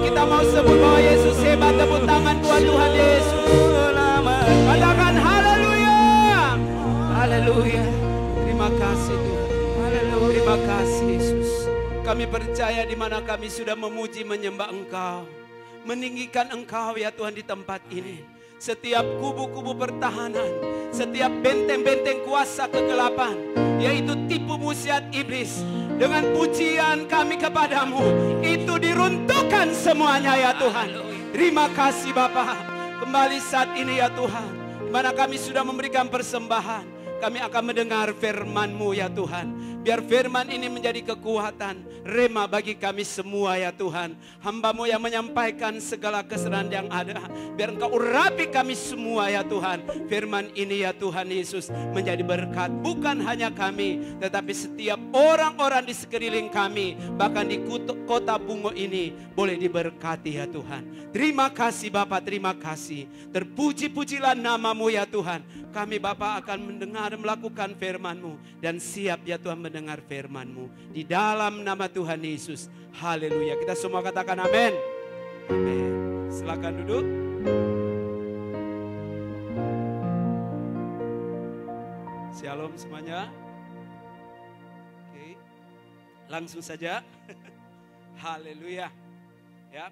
Kita mau sebut bahwa Yesus hebat, tepuk tangan buat Tuhan Yesus. Katakan haleluya. Haleluya. Terima kasih Tuhan. Haleluya. Terima kasih Yesus. Kami percaya di mana kami sudah memuji menyembah Engkau, meninggikan Engkau ya Tuhan di tempat ini. Setiap kubu-kubu pertahanan, setiap benteng-benteng kuasa kegelapan, yaitu tipu musyiat iblis, dengan pujian kami kepadamu, itu diruntuhkan semuanya ya Tuhan. Terima kasih Bapa. Kembali saat ini ya Tuhan, di mana kami sudah memberikan persembahan, kami akan mendengar firman-Mu ya Tuhan. Biar firman ini menjadi kekuatan, rema bagi kami semua ya Tuhan. Hamba-Mu yang menyampaikan segala kesedaran yang ada, biar Engkau urapi kami semua ya Tuhan. Firman ini ya Tuhan Yesus menjadi berkat, bukan hanya kami, tetapi setiap orang-orang di sekeliling kami, bahkan di kota Bungo ini boleh diberkati ya Tuhan. Terima kasih Bapa, terima kasih. Terpuji-pujilah nama-Mu ya Tuhan. Kami Bapa akan mendengar dan melakukan firman-Mu, dan siap ya Tuhan mendengar firman-Mu. Di dalam nama Tuhan Yesus. Haleluya. Kita semua katakan amin. Amin. Silakan duduk. Shalom semuanya. Oke. Langsung saja. Haleluya. Ya.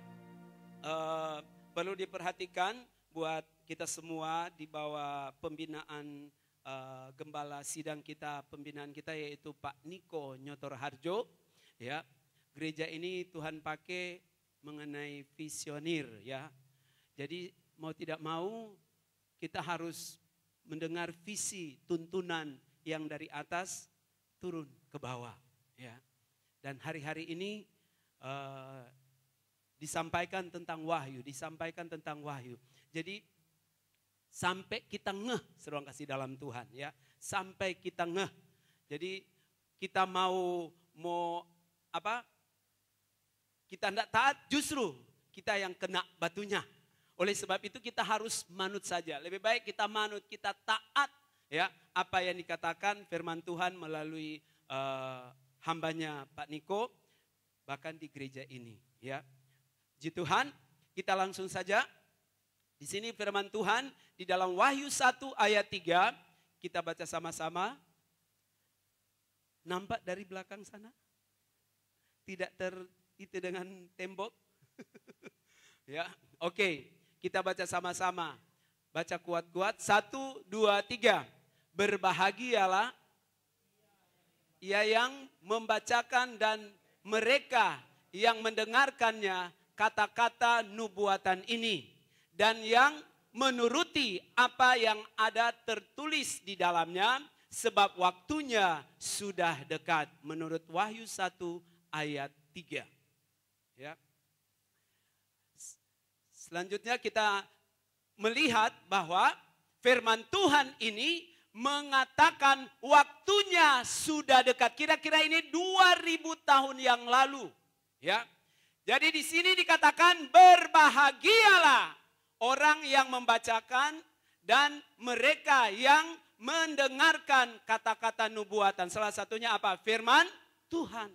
Perlu diperhatikan buat kita semua di bawah pembinaan gembala sidang kita, pembinaan kita yaitu Pak Niko Nyotor Harjo. Ya, gereja ini Tuhan pakai mengenai visioner ya. Jadi mau tidak mau kita harus mendengar visi, tuntunan yang dari atas turun ke bawah ya. Dan hari-hari ini disampaikan tentang wahyu, Jadi sampai kita ngeh, seruang kasih dalam Tuhan ya. Sampai kita ngeh. Jadi kita mau apa? Kita tidak taat, justru kita yang kena batunya. Oleh sebab itu kita harus manut saja. Lebih baik kita manut, kita taat ya apa yang dikatakan firman Tuhan melalui hambanya Pak Niko, bahkan di gereja ini ya. Puji Tuhan, kita langsung saja. Di sini firman Tuhan di dalam Wahyu 1 ayat 3, kita baca sama-sama. Nampak dari belakang sana? Tidak itu dengan tembok? Ya, oke. Kita baca sama-sama. Baca kuat-kuat. 1, 2, 3. Berbahagialah ia yang membacakan dan mereka yang mendengarkannya kata-kata nubuatan ini. Dan yang menuruti apa yang ada tertulis di dalamnya, sebab waktunya sudah dekat. Menurut Wahyu 1 ayat 3. Ya. Selanjutnya kita melihat bahwa firman Tuhan ini mengatakan waktunya sudah dekat. Kira-kira ini 2000 tahun yang lalu. Ya. Jadi di sini dikatakan berbahagialah orang yang membacakan dan mereka yang mendengarkan kata-kata nubuatan. Salah satunya apa? Firman Tuhan.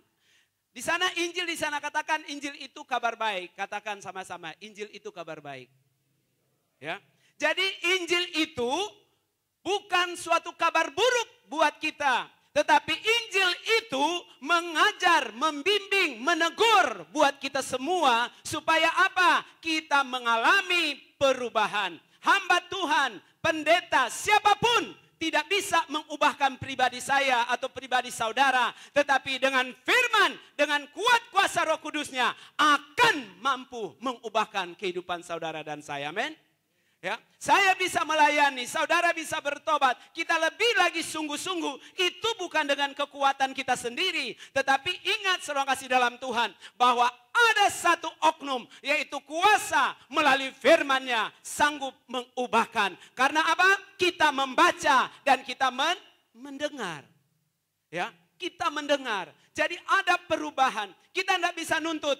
Di sana Injil, di sana katakan Injil itu kabar baik. Katakan sama-sama, Injil itu kabar baik. Ya. Jadi Injil itu bukan suatu kabar buruk buat kita. Tetapi Injil itu mengajar, membimbing, menegur buat kita semua. Supaya apa? Kita mengalami perubahan. Hamba Tuhan, pendeta, siapapun tidak bisa mengubahkan pribadi saya atau pribadi saudara. Tetapi dengan firman, dengan kuat kuasa Roh Kudusnya akan mampu mengubahkan kehidupan saudara dan saya. Amin. Ya, saya bisa melayani, saudara bisa bertobat. Kita lebih lagi sungguh-sungguh. Itu bukan dengan kekuatan kita sendiri. Tetapi ingat saudara kasih dalam Tuhan. Bahwa ada satu oknum, yaitu kuasa melalui firman-Nya sanggup mengubahkan. Karena apa? Kita membaca dan kita mendengar. Ya, kita mendengar. Jadi ada perubahan. Kita tidak bisa nuntut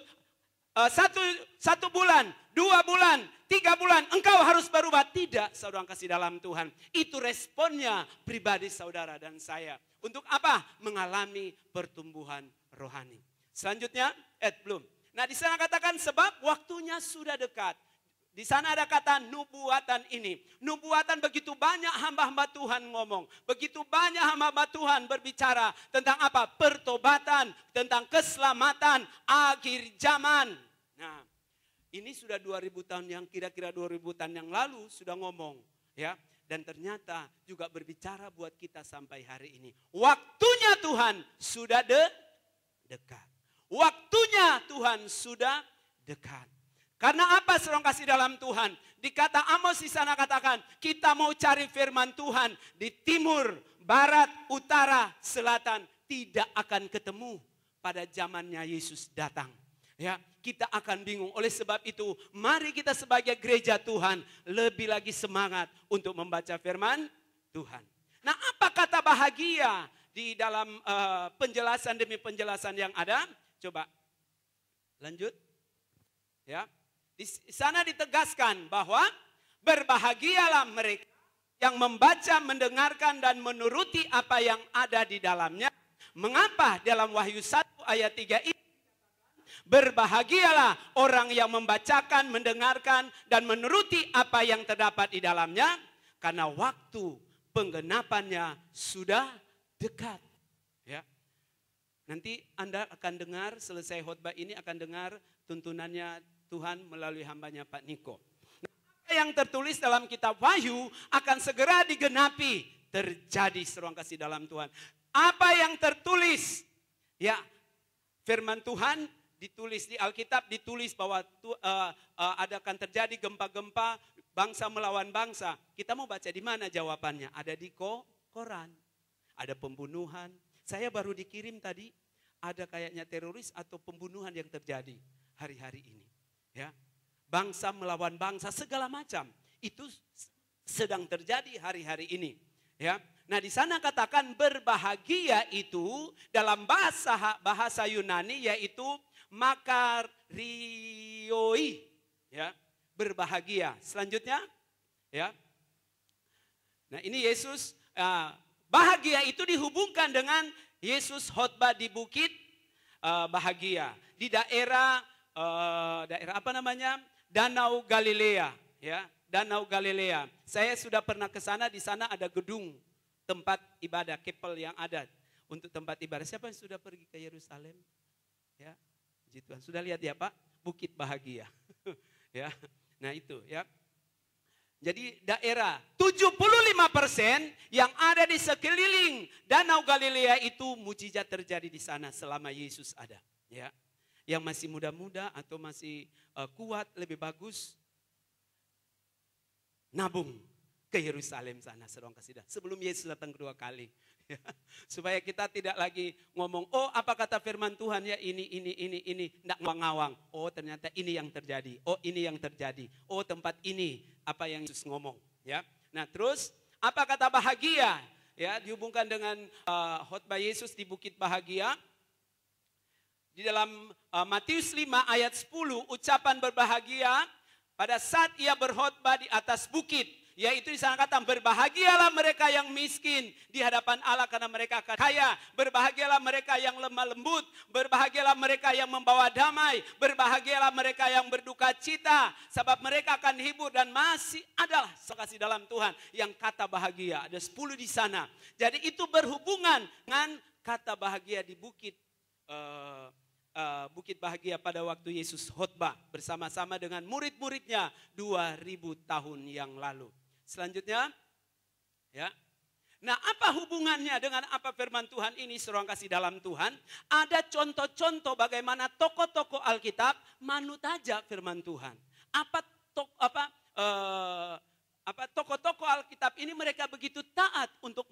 satu bulan, 2 bulan, 3 bulan, engkau harus berubah. Tidak, saudara kasih dalam Tuhan. Itu responnya pribadi saudara dan saya. Untuk apa? Mengalami pertumbuhan rohani. Selanjutnya, belum. Nah, di sana katakan sebab waktunya sudah dekat. Di sana ada kata nubuatan ini. Nubuatan begitu banyak hamba-hamba Tuhan ngomong. Begitu banyak hamba-hamba Tuhan berbicara tentang apa? Pertobatan, tentang keselamatan, akhir zaman. Nah, ini sudah 2000 tahun yang kira-kira 2000 tahun yang lalu sudah ngomong. Ya, dan ternyata juga berbicara buat kita sampai hari ini. Waktunya Tuhan sudah dekat. Waktunya Tuhan sudah dekat. Karena apa saudara kasih dalam Tuhan? Di kata Amos di sana katakan, kita mau cari firman Tuhan di timur, barat, utara, selatan. Tidak akan ketemu pada zamannya Yesus datang. Ya, kita akan bingung. Oleh sebab itu, mari kita sebagai gereja Tuhan lebih lagi semangat untuk membaca firman Tuhan. Nah, apa kata bahagia di dalam penjelasan demi penjelasan yang ada? Coba lanjut. Ya. Di sana ditegaskan bahwa berbahagialah mereka yang membaca, mendengarkan dan menuruti apa yang ada di dalamnya. Mengapa dalam Wahyu 1 ayat 3 ini berbahagialah orang yang membacakan, mendengarkan dan menuruti apa yang terdapat di dalamnya, karena waktu penggenapannya sudah dekat. Ya. Nanti Anda akan dengar selesai khotbah ini akan dengar tuntunannya Tuhan melalui hambanya Pak Niko. Nah, apa yang tertulis dalam kitab Wahyu akan segera digenapi. Terjadi seruang kasih dalam Tuhan. Apa yang tertulis? Ya, firman Tuhan ditulis di Alkitab, ditulis bahwa akan terjadi gempa-gempa, bangsa melawan bangsa. Kita mau baca di mana jawabannya? Ada di koran. Ada pembunuhan. Saya baru dikirim tadi, ada kayaknya teroris atau pembunuhan yang terjadi hari-hari ini. Ya, bangsa melawan bangsa segala macam itu sedang terjadi hari-hari ini. Ya, nah di sana katakan berbahagia itu dalam bahasa Yunani yaitu makarioi. Ya, berbahagia. Selanjutnya, ya. Nah ini Yesus bahagia itu dihubungkan dengan Yesus khotbah di bukit bahagia di daerah apa namanya? Danau Galilea, ya, Danau Galilea. Saya sudah pernah ke sana, di sana ada gedung tempat ibadah, kepel yang ada untuk tempat ibadah. Siapa yang sudah pergi ke Yerusalem? Ya, puji Tuhan. Sudah lihat ya Pak, Bukit Bahagia. Ya. Nah itu ya. Jadi daerah 75% yang ada di sekeliling Danau Galilea itu mujizat terjadi di sana selama Yesus ada, ya. Yang masih muda-muda atau masih kuat, lebih bagus nabung ke Yerusalem sana, saudara kasih dah. Sebelum Yesus datang kedua kali. Ya. Supaya kita tidak lagi ngomong, oh apa kata firman Tuhan ya ini. Tidak ngawang-ngawang. Oh ternyata ini yang terjadi. Oh ini yang terjadi. Oh tempat ini apa yang Yesus ngomong. Ya. Nah terus apa kata bahagia? Ya, dihubungkan dengan khotbah Yesus di Bukit Bahagia. Di dalam Matius 5 ayat 10 ucapan berbahagia pada saat ia berkhotbah di atas bukit. Yaitu di sana kata berbahagialah mereka yang miskin di hadapan Allah karena mereka akan kaya. Berbahagialah mereka yang lemah lembut. Berbahagialah mereka yang membawa damai. Berbahagialah mereka yang berduka cita. Sebab mereka akan hibur dan masih adalah sekasih dalam Tuhan yang kata bahagia. Ada 10 di sana. Jadi itu berhubungan dengan kata bahagia di bukit Bukit Bahagia pada waktu Yesus khotbah bersama-sama dengan murid-muridnya 2000 tahun yang lalu. Selanjutnya, ya. Nah, apa hubungannya dengan apa firman Tuhan ini, seruang kasih dalam Tuhan? Ada contoh-contoh bagaimana tokoh-tokoh Alkitab manut aja firman Tuhan. Tokoh-tokoh Alkitab ini mereka begitu taat untuk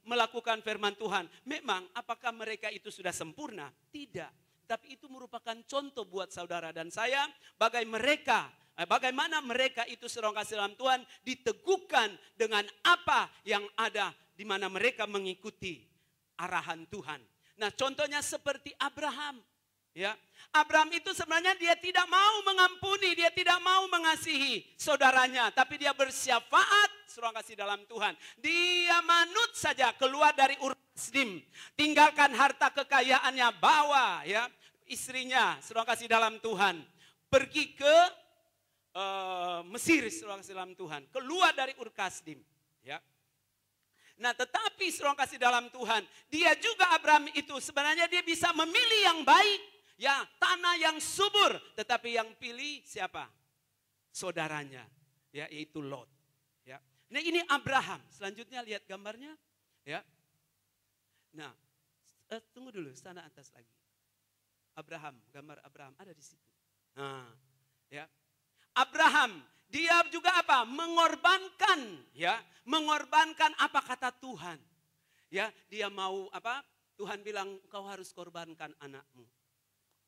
melakukan firman Tuhan. Memang apakah mereka itu sudah sempurna? Tidak. Tapi itu merupakan contoh buat saudara dan saya bagaimana mereka itu seruang kasih dalam Tuhan diteguhkan dengan apa yang ada di mana mereka mengikuti arahan Tuhan. Nah, contohnya seperti Abraham. Ya, Abraham itu sebenarnya dia tidak mau mengampuni, dia tidak mau mengasihi saudaranya, tapi dia bersyafaat seruang kasih dalam Tuhan. Dia manut saja keluar dari Ur Kasdim, tinggalkan harta kekayaannya, bawa ya istrinya, saudara kasih dalam Tuhan, pergi ke Mesir, saudara kasih dalam Tuhan, keluar dari Ur Kasdim, ya. Nah, tetapi saudara kasih dalam Tuhan, dia juga Abraham itu sebenarnya dia bisa memilih yang baik, ya, tanah yang subur, tetapi yang pilih siapa? Saudaranya, ya, yaitu Lot, ya. Nah, ini Abraham. Selanjutnya lihat gambarnya, ya. Nah, tunggu dulu, sana atas lagi. Abraham, gambar Abraham ada di situ. Nah, ya. Abraham, dia juga apa? Mengorbankan, ya, mengorbankan apa kata Tuhan. Ya, dia mau apa? Tuhan bilang kau harus korbankan anakmu.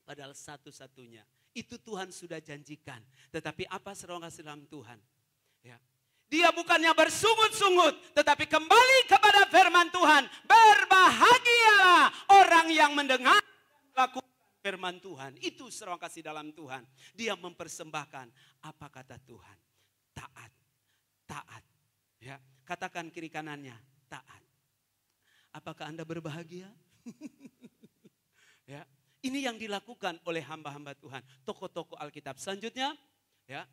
Padahal satu-satunya itu Tuhan sudah janjikan. Tetapi apa saudara kasih dalam Tuhan? Ya. Dia bukannya bersungut-sungut, tetapi kembali kepada firman Tuhan. Berbahagialah orang yang mendengar dan melakukan firman Tuhan. Itu saudara kasih dalam Tuhan. Dia mempersembahkan apa kata Tuhan. Taat, taat. Ya, katakan kiri kanannya, taat. Apakah Anda berbahagia? Ya, ini yang dilakukan oleh hamba-hamba Tuhan, tokoh-tokoh Alkitab. Selanjutnya, ya.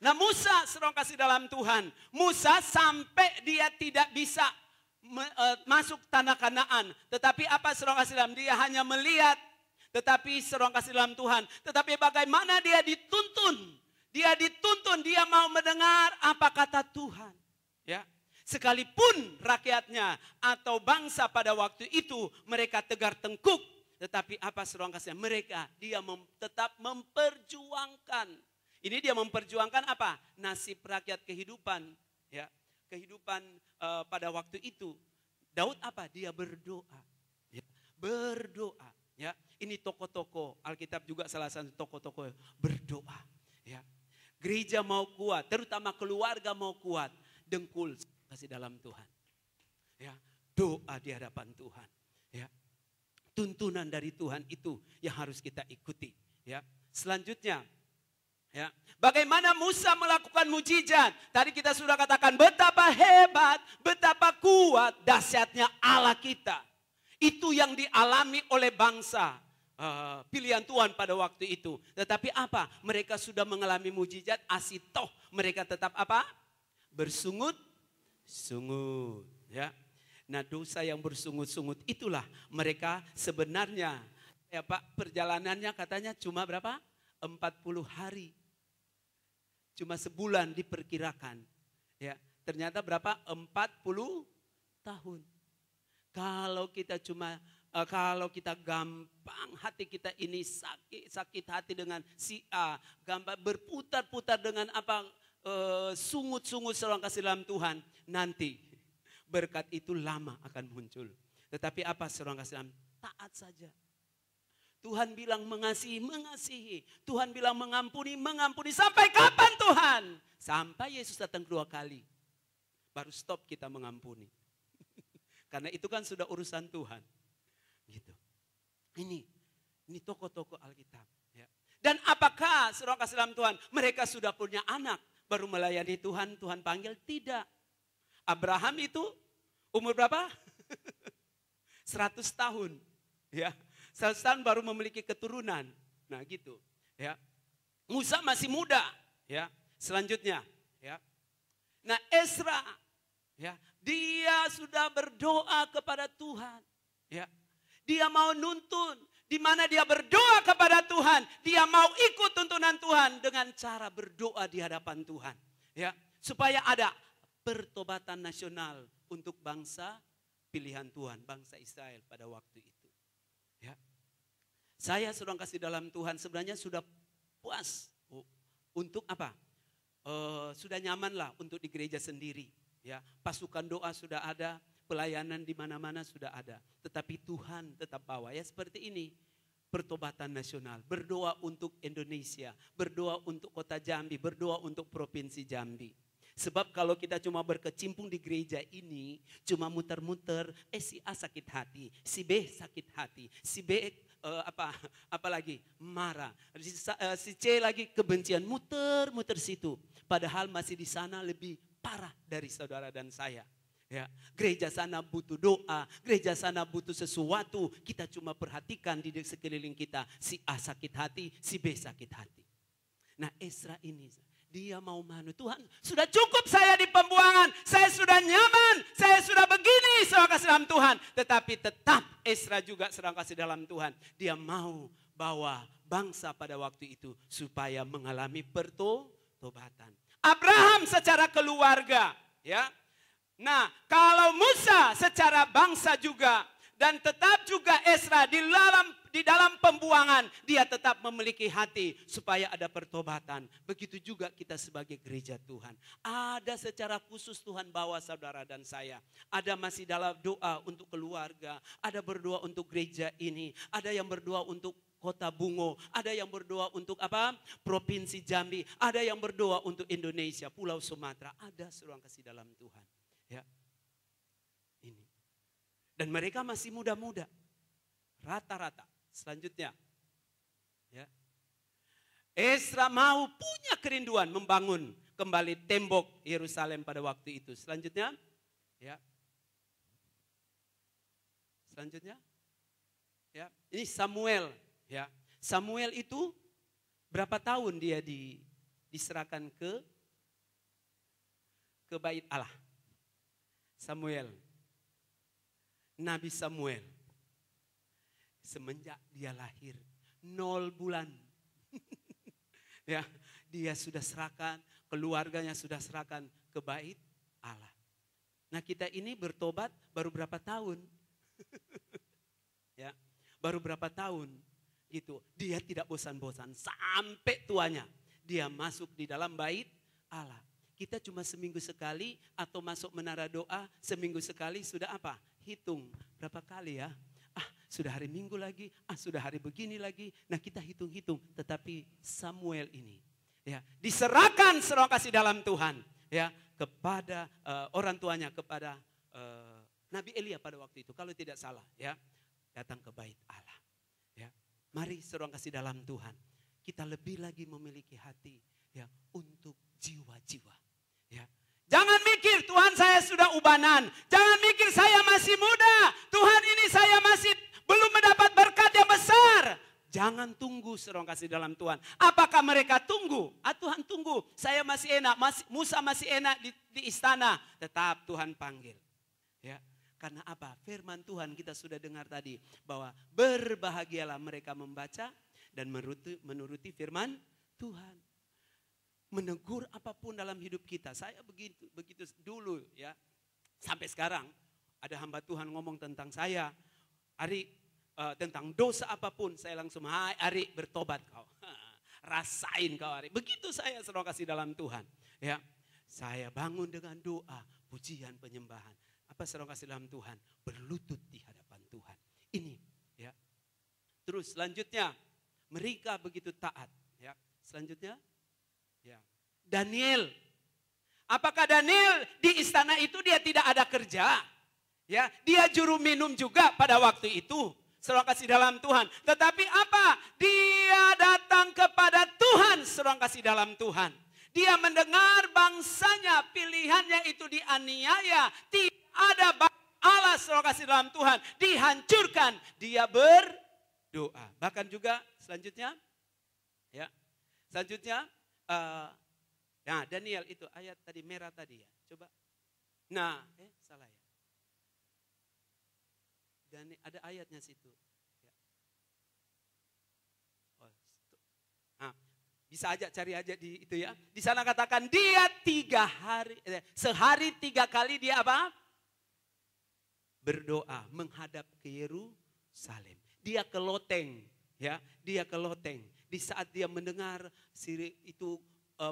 Nah, Musa, saudara kasih dalam Tuhan, Musa sampai dia tidak bisa masuk tanah Kanaan. Tetapi apa saudara kasih dalam? Dia hanya melihat. Tetapi saudara kasih dalam Tuhan. Tetapi bagaimana dia dituntun. Dia dituntun, dia mau mendengar apa kata Tuhan. Ya, sekalipun rakyatnya atau bangsa pada waktu itu mereka tegar tengkuk. Tetapi apa saudara kasih? Mereka, dia tetap memperjuangkan. Ini dia memperjuangkan apa? Nasib rakyat kehidupan. Ya, kehidupan pada waktu itu. Daud apa? Dia berdoa. Ya, berdoa. Ya, ini tokoh-tokoh Alkitab juga salah satu tokoh-tokoh berdoa. Ya, gereja mau kuat, terutama keluarga mau kuat, dengkul kasih dalam Tuhan. Ya, doa di hadapan Tuhan. Ya, tuntunan dari Tuhan itu yang harus kita ikuti. Ya, selanjutnya. Ya, bagaimana Musa melakukan mujizat? Tadi kita sudah katakan betapa hebat, betapa kuat, dahsyatnya Allah kita. Itu yang dialami oleh bangsa pilihan Tuhan pada waktu itu. Tetapi apa? Mereka sudah mengalami mujizat, asitoh mereka tetap apa? Bersungut-sungut. Ya. Nah, dosa yang bersungut-sungut itulah mereka sebenarnya, ya Pak, perjalanannya katanya cuma berapa? 40 hari. Cuma sebulan diperkirakan. Ya, ternyata berapa? 40 tahun. Kalau kita kalau kita gampang hati kita ini sakit hati dengan si A, gampang berputar-putar dengan apa sungut-sungut seorang kasih dalam Tuhan, nanti berkat itu lama akan muncul. Tetapi apa seorang kasih dalam? Taat saja. Tuhan bilang mengasihi, mengasihi. Tuhan bilang mengampuni, mengampuni. Sampai kapan Tuhan? Sampai Yesus datang 2 kali. Baru stop kita mengampuni. Karena itu kan sudah urusan Tuhan. Gitu. Ini tokoh-tokoh Alkitab. Ya. Dan apakah saudara kasih dalam Tuhan? Mereka sudah punya anak. Baru melayani Tuhan, Tuhan panggil? Tidak. Abraham itu umur berapa? 100 tahun. Ya. 100 tahun baru memiliki keturunan. Nah gitu. Ya. Musa masih muda. Ya. Selanjutnya. Ya. Nah Ezra. Ya. Dia sudah berdoa kepada Tuhan. Ya. Dia mau nuntun. Di mana dia berdoa kepada Tuhan. Dia mau ikut tuntunan Tuhan. Dengan cara berdoa di hadapan Tuhan. Ya. Supaya ada pertobatan nasional. Untuk bangsa pilihan Tuhan. Bangsa Israel pada waktu itu. Ya. Saya sedang kasih dalam Tuhan sebenarnya sudah puas untuk apa? Sudah nyaman lah untuk di gereja sendiri. Ya, pasukan doa sudah ada, pelayanan di mana-mana sudah ada. Tetapi Tuhan tetap bawa ya seperti ini. Pertobatan nasional, berdoa untuk Indonesia, berdoa untuk kota Jambi, berdoa untuk provinsi Jambi. Sebab kalau kita cuma berkecimpung di gereja ini, cuma muter-muter, si A sakit hati, si B sakit hati, si B apalagi marah, si C lagi kebencian, muter-muter situ. Padahal masih di sana lebih parah dari saudara dan saya. Ya, gereja sana butuh doa, gereja sana butuh sesuatu. Kita cuma perhatikan di sekeliling kita. Si A sakit hati, si B sakit hati. Nah Ezra ini, dia mau manu. Tuhan sudah cukup saya di pembuangan. Saya sudah nyaman, saya sudah begini serang kasih dalam Tuhan. Tetapi tetap Ezra juga serang kasih dalam Tuhan. Dia mau bawa bangsa pada waktu itu supaya mengalami pertobatan. Abraham secara keluarga, ya. Nah, kalau Musa secara bangsa juga dan tetap juga Ezra di dalam pembuangan, dia tetap memiliki hati supaya ada pertobatan. Begitu juga kita sebagai gereja Tuhan. Ada secara khusus Tuhan bawa saudara dan saya. Ada masih dalam doa untuk keluarga, ada berdoa untuk gereja ini, ada yang berdoa untuk Kota Bungo, ada yang berdoa untuk apa? Provinsi Jambi, ada yang berdoa untuk Indonesia, Pulau Sumatera, ada seruang kasih dalam Tuhan. Ya, ini. Dan mereka masih muda-muda, rata-rata. Selanjutnya, ya, Ezra mau punya kerinduan membangun kembali tembok Yerusalem pada waktu itu. Selanjutnya, ya, selanjutnya, ya, ini Samuel. Ya, Samuel itu berapa tahun dia diserahkan ke bait Allah? Samuel, Nabi Samuel, semenjak dia lahir 0 bulan, ya, dia sudah serahkan, keluarganya sudah serahkan ke bait Allah. Nah kita ini bertobat baru berapa tahun? Ya, baru berapa tahun? Gitu. Dia tidak bosan-bosan sampai tuanya dia masuk di dalam bait Allah. Kita cuma seminggu sekali atau masuk menara doa seminggu sekali sudah apa? Hitung berapa kali ya? Sudah hari Minggu lagi, sudah hari begini lagi. Nah kita hitung-hitung. Tetapi Samuel ini, ya, diserahkan serah kasih dalam Tuhan, ya, kepada orang tuanya, kepada Nabi Elia pada waktu itu, kalau tidak salah, ya, datang ke bait Allah. Ya, mari serah kasih dalam Tuhan. Kita lebih lagi memiliki hati, ya, untuk jiwa-jiwa. Ya. Jangan mikir Tuhan saya sudah ubanan. Jangan mikir saya masih muda. Tuhan ini saya masih belum mendapat berkat yang besar. Jangan tunggu serong kasih dalam Tuhan. Apakah mereka tunggu? Tuhan tunggu. Saya masih enak. Musa masih enak di istana. Tetap Tuhan panggil. Ya. Karena apa? Firman Tuhan kita sudah dengar tadi. Bahwa berbahagialah mereka membaca dan menuruti firman Tuhan. Menegur apapun dalam hidup kita. Saya begitu dulu, ya. Sampai sekarang ada hamba Tuhan ngomong tentang saya, Ari, tentang dosa apapun, saya langsung, hai Ari, bertobat kau. Rasain kau Ari. Begitu saya selalu kasih dalam Tuhan. Ya, saya bangun dengan doa, pujian, penyembahan. Apa selalu kasih dalam Tuhan? Berlutut di hadapan Tuhan. Ini, ya. Terus selanjutnya, mereka begitu taat. Ya, selanjutnya. Ya. Daniel, apakah Daniel di istana itu dia tidak ada kerja? Ya, dia juru minum juga pada waktu itu. Serang kasih dalam Tuhan. Tetapi apa? Dia datang kepada Tuhan, serang kasih dalam Tuhan. Dia mendengar bangsanya, pilihannya itu dianiaya. Tidak ada Allah, serang kasih dalam Tuhan. Dihancurkan. Dia berdoa. Bahkan juga selanjutnya, ya, selanjutnya. Nah Daniel itu ayat tadi merah tadi ya. Coba. Nah, salah ya. Dan ada ayatnya situ. Ya. Nah, bisa aja cari aja di itu ya. Di sana katakan dia sehari 3 kali dia apa? Berdoa menghadap ke Yerusalem. Dia ke loteng, ya. Dia ke loteng. Di saat dia mendengar itu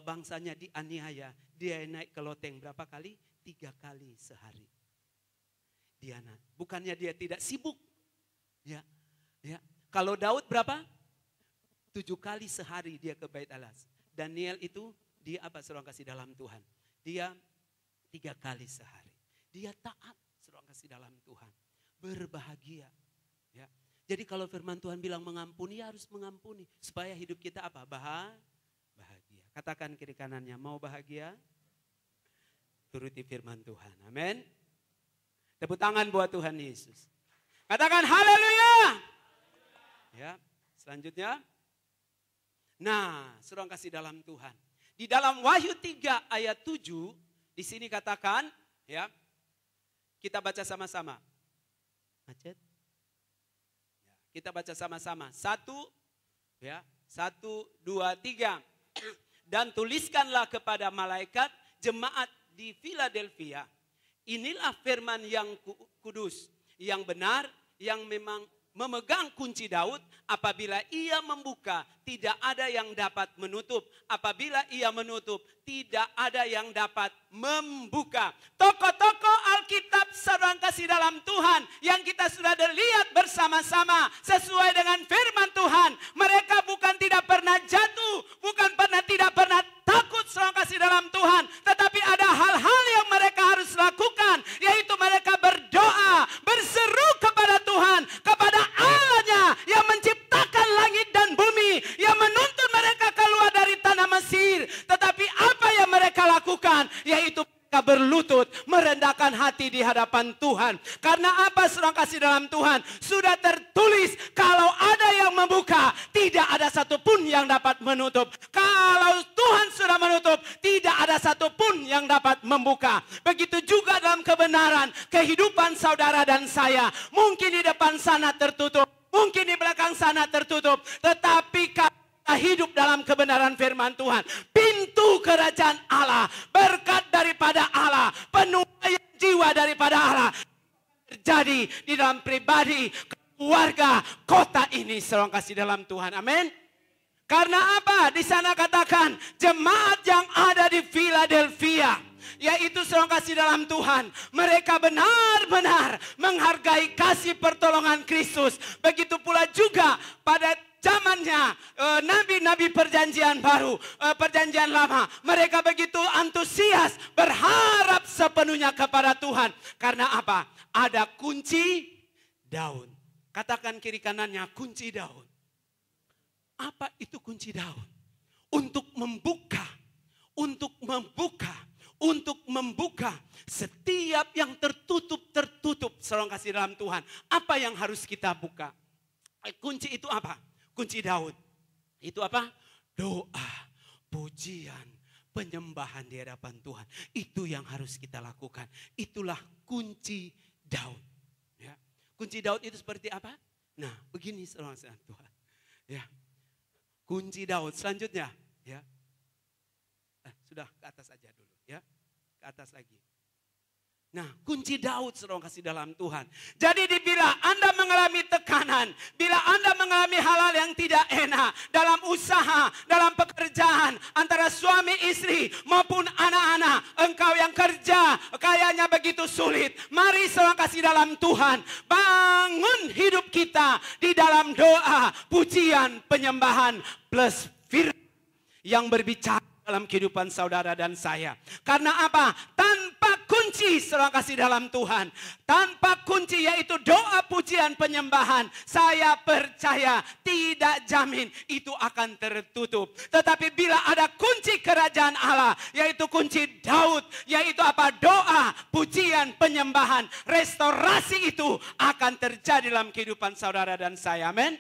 bangsanya dianiaya, dia naik ke loteng berapa kali? 3 kali sehari. Bukannya dia tidak sibuk, ya, ya. Kalau Daud berapa? 7 kali sehari dia ke bait Allah. Daniel itu dia apa? Seruang kasih dalam Tuhan. Dia 3 kali sehari. Dia taat, seruang kasih dalam Tuhan. Berbahagia, ya. Jadi kalau firman Tuhan bilang mengampuni, ya harus mengampuni. Supaya hidup kita apa? Bahagia. Katakan kiri kanannya, mau bahagia? Turuti firman Tuhan. Amin. Tepuk tangan buat Tuhan Yesus. Katakan haleluya. Ya, selanjutnya. Nah, saudara kasih dalam Tuhan. Di dalam Wahyu 3 ayat 7, di sini katakan, ya, kita baca sama-sama. Macet. Ya, kita baca sama-sama. 1, 2, 3. Dan tuliskanlah kepada malaikat jemaat di Philadelphia. Inilah firman yang kudus, yang benar, yang memang memegang kunci Daud. Apabila ia membuka, tidak ada yang dapat menutup. Apabila ia menutup, tidak ada yang dapat membuka. Tokoh-tokoh Alkitab saudara kasih dalam Tuhan yang kita sudah lihat bersama-sama sesuai dengan firman Tuhan. Mereka bukan tidak pernah jatuh, bukan tidak pernah takut saudara kasih dalam Tuhan. Tetapi ada hal-hal yang mereka harus lakukan, yaitu mereka berdoa, berseru kepada Tuhan, kepada Allahnya yang menciptakan langit dan bumi, yang menuntun mereka keluar dari tanah Mesir. Tetapi apa yang mereka lakukan, yaitu mereka berlutut, merendahkan hati di hadapan Tuhan. Karena apa saudara kasih dalam Tuhan? Sudah tertulis, kalau ada yang membuka, tidak ada satupun yang dapat menutup. Kalau Tuhan sudah menutup, tidak ada satupun yang dapat membuka. Begitu juga dalam kebenaran, kehidupan saudara dan saya. Mungkin di depan sana tertutup, mungkin di belakang sana tertutup. Tetapi kalau kita hidup dalam kebenaran firman Tuhan, pintu kerajaan Allah, berkat daripada Allah, penuaian jiwa daripada Allah terjadi di dalam pribadi, keluarga, kota ini. Saudara kasih dalam Tuhan, amin. Karena apa? Di sana katakan jemaat yang ada di Philadelphia, yaitu saudara kasih dalam Tuhan, mereka benar-benar menghargai kasih pertolongan Kristus. Begitu pula juga pada zamannya nabi-nabi perjanjian baru, perjanjian lama, mereka begitu antusias, berharap sepenuhnya kepada Tuhan. Karena apa? Ada kunci Daud. Katakan kiri kanannya, kunci Daud. Apa itu kunci Daud? Untuk membuka, untuk membuka setiap yang tertutup, saudara kasih dalam Tuhan. Apa yang harus kita buka? Kunci itu apa? Kunci Daud. Itu apa? Doa, pujian, penyembahan di hadapan Tuhan. Itu yang harus kita lakukan. Itulah kunci Daud. Ya. Kunci Daud itu seperti apa? Nah, begini saudara Tuhan. Ya. Kunci Daud selanjutnya, ya. Sudah ke atas aja dulu, ya. Ke atas lagi. Nah, kunci Daud saudara kasih dalam Tuhan. Jadi bila Anda mengalami tekanan, bila Anda mengalami hal-hal yang tidak enak dalam usaha, dalam pekerjaan, antara suami istri maupun anak-anak, engkau yang kerja kayaknya begitu sulit. Mari saudara kasih dalam Tuhan, bangun hidup kita di dalam doa, pujian, penyembahan plus firman yang berbicara dalam kehidupan saudara dan saya. Karena apa? Tanpa kunci saudara kasih dalam Tuhan, tanpa kunci yaitu doa, pujian, penyembahan, saya percaya tidak jamin itu akan tertutup. Tetapi bila ada kunci kerajaan Allah, yaitu kunci Daud, yaitu apa? Doa, pujian, penyembahan, restorasi itu akan terjadi dalam kehidupan saudara dan saya. Amin.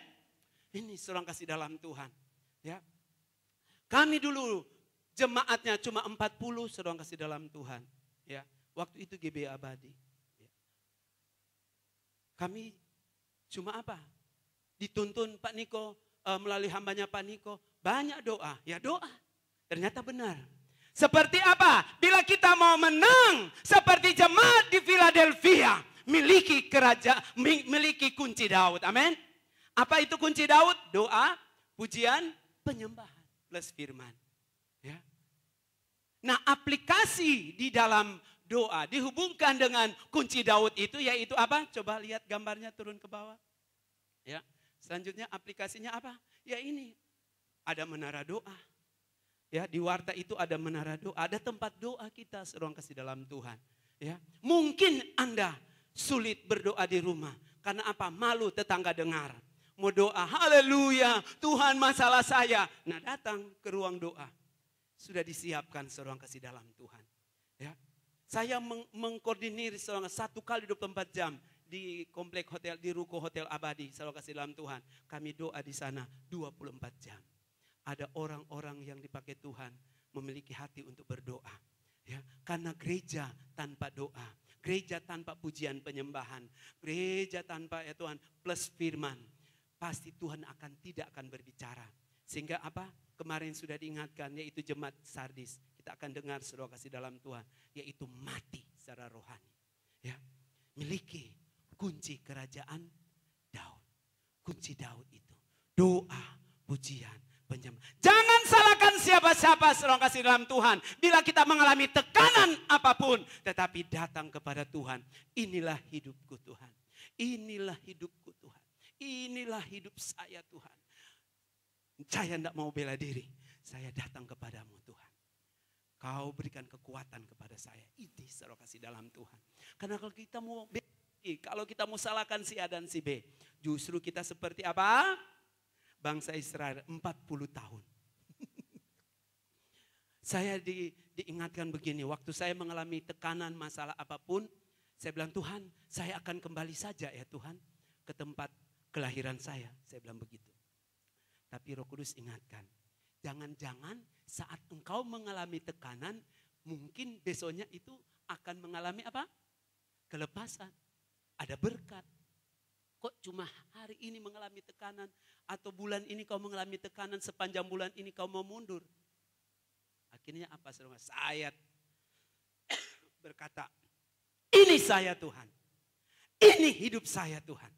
Ini saudara kasih dalam Tuhan. Ya. Kami dulu jemaatnya cuma 40 saudara kasih dalam Tuhan. Ya, waktu itu GB Abadi. Ya. Kami cuma apa? Dituntun Pak Niko, melalui hambanya Pak Niko, banyak doa. Ya doa, ternyata benar. Seperti apa? Bila kita mau menang, seperti jemaat di Philadelphia, miliki kunci Daud. Amin. Apa itu kunci Daud? Doa, pujian, penyembahan plus firman. Ya. Nah, aplikasi di dalam doa dihubungkan dengan kunci Daud itu yaitu apa? Coba lihat gambarnya turun ke bawah. Ya. Selanjutnya aplikasinya apa? Ya ini. Ada menara doa. Ya, di warta itu ada menara doa, ada tempat doa kita saudara kasih dalam Tuhan. Ya. Mungkin Anda sulit berdoa di rumah karena apa? Malu tetangga dengar. Mau doa, haleluya, Tuhan masalah saya. Nah, datang ke ruang doa. Sudah disiapkan saudara kasih dalam Tuhan. Ya. Saya mengkoordinir selama 1 kali 24 jam di komplek hotel, di ruko hotel Abadi, selalu kasih dalam Tuhan. Kami doa di sana 24 jam. Ada orang-orang yang dipakai Tuhan memiliki hati untuk berdoa. Ya, karena gereja tanpa doa, gereja tanpa pujian penyembahan, gereja tanpa ya Tuhan plus firman, pasti Tuhan tidak akan berbicara. Sehingga apa? Kemarin sudah diingatkan, yaitu jemaat Sardis. Kita akan dengar saudara kasih dalam Tuhan, yaitu mati secara rohani. Ya, miliki kunci kerajaan Daud. Kunci Daud itu doa, pujian, penyembahan. Jangan salahkan siapa-siapa saudara kasih dalam Tuhan. Bila kita mengalami tekanan apapun, tetapi datang kepada Tuhan. Inilah hidupku Tuhan. Inilah hidupku Tuhan. Inilah hidup saya Tuhan. Saya tidak mau bela diri. Saya datang kepadamu Tuhan. Kau berikan kekuatan kepada saya. Ini saudara kasih dalam Tuhan. Karena kalau kita mau salahkan si A dan si B, justru kita seperti apa? Bangsa Israel 40 tahun. Saya diingatkan begini, waktu saya mengalami tekanan masalah apapun, saya bilang Tuhan, saya akan kembali saja ya Tuhan ke tempat kelahiran saya. Saya bilang begitu. Tapi Roh Kudus ingatkan, jangan-jangan saat engkau mengalami tekanan, mungkin besoknya itu akan mengalami apa? Kelepasan. Ada berkat. Kok cuma hari ini mengalami tekanan, atau bulan ini kau mengalami tekanan, sepanjang bulan ini kau mau mundur. Akhirnya apa saudara? Saya berkata, ini saya Tuhan. Ini hidup saya Tuhan.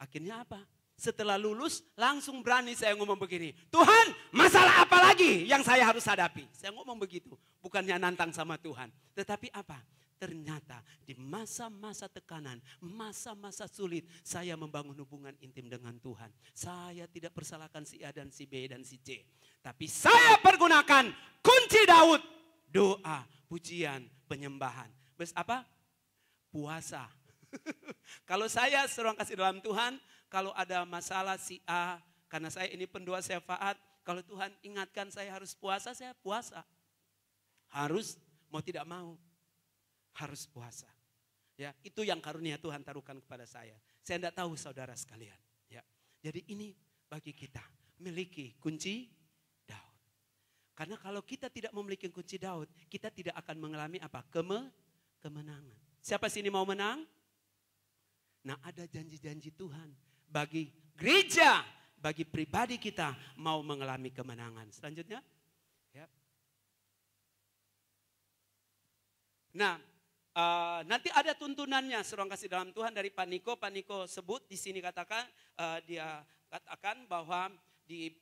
Akhirnya apa? Setelah lulus langsung berani saya ngomong begini. Tuhan, masalah apa lagi yang saya harus hadapi? Saya ngomong begitu. Bukannya nantang sama Tuhan. Tetapi apa? Ternyata di masa-masa tekanan, masa-masa sulit, saya membangun hubungan intim dengan Tuhan. Saya tidak persalahkan si A dan si B dan si C. Tapi saya pergunakan kunci Daud. Doa, pujian, penyembahan. Terus apa? Puasa. Kalau saya seorang kasih dalam Tuhan, kalau ada masalah si A, karena saya ini pendoa syafaat, kalau Tuhan ingatkan saya harus puasa, saya puasa. Harus, mau tidak mau, harus puasa. Ya, itu yang karunia Tuhan taruhkan kepada saya. Saya tidak tahu saudara sekalian. Ya, jadi ini bagi kita, miliki kunci Daud. Karena kalau kita tidak memiliki kunci Daud, kita tidak akan mengalami apa? Kemenangan. Siapa sini mau menang? Nah, ada janji-janji Tuhan bagi gereja, bagi pribadi kita mau mengalami kemenangan. Selanjutnya, ya. Nah, nanti ada tuntunannya, serang kasih dalam Tuhan dari Pak Niko. Pak Niko sebut di sini katakan, dia katakan bahwa di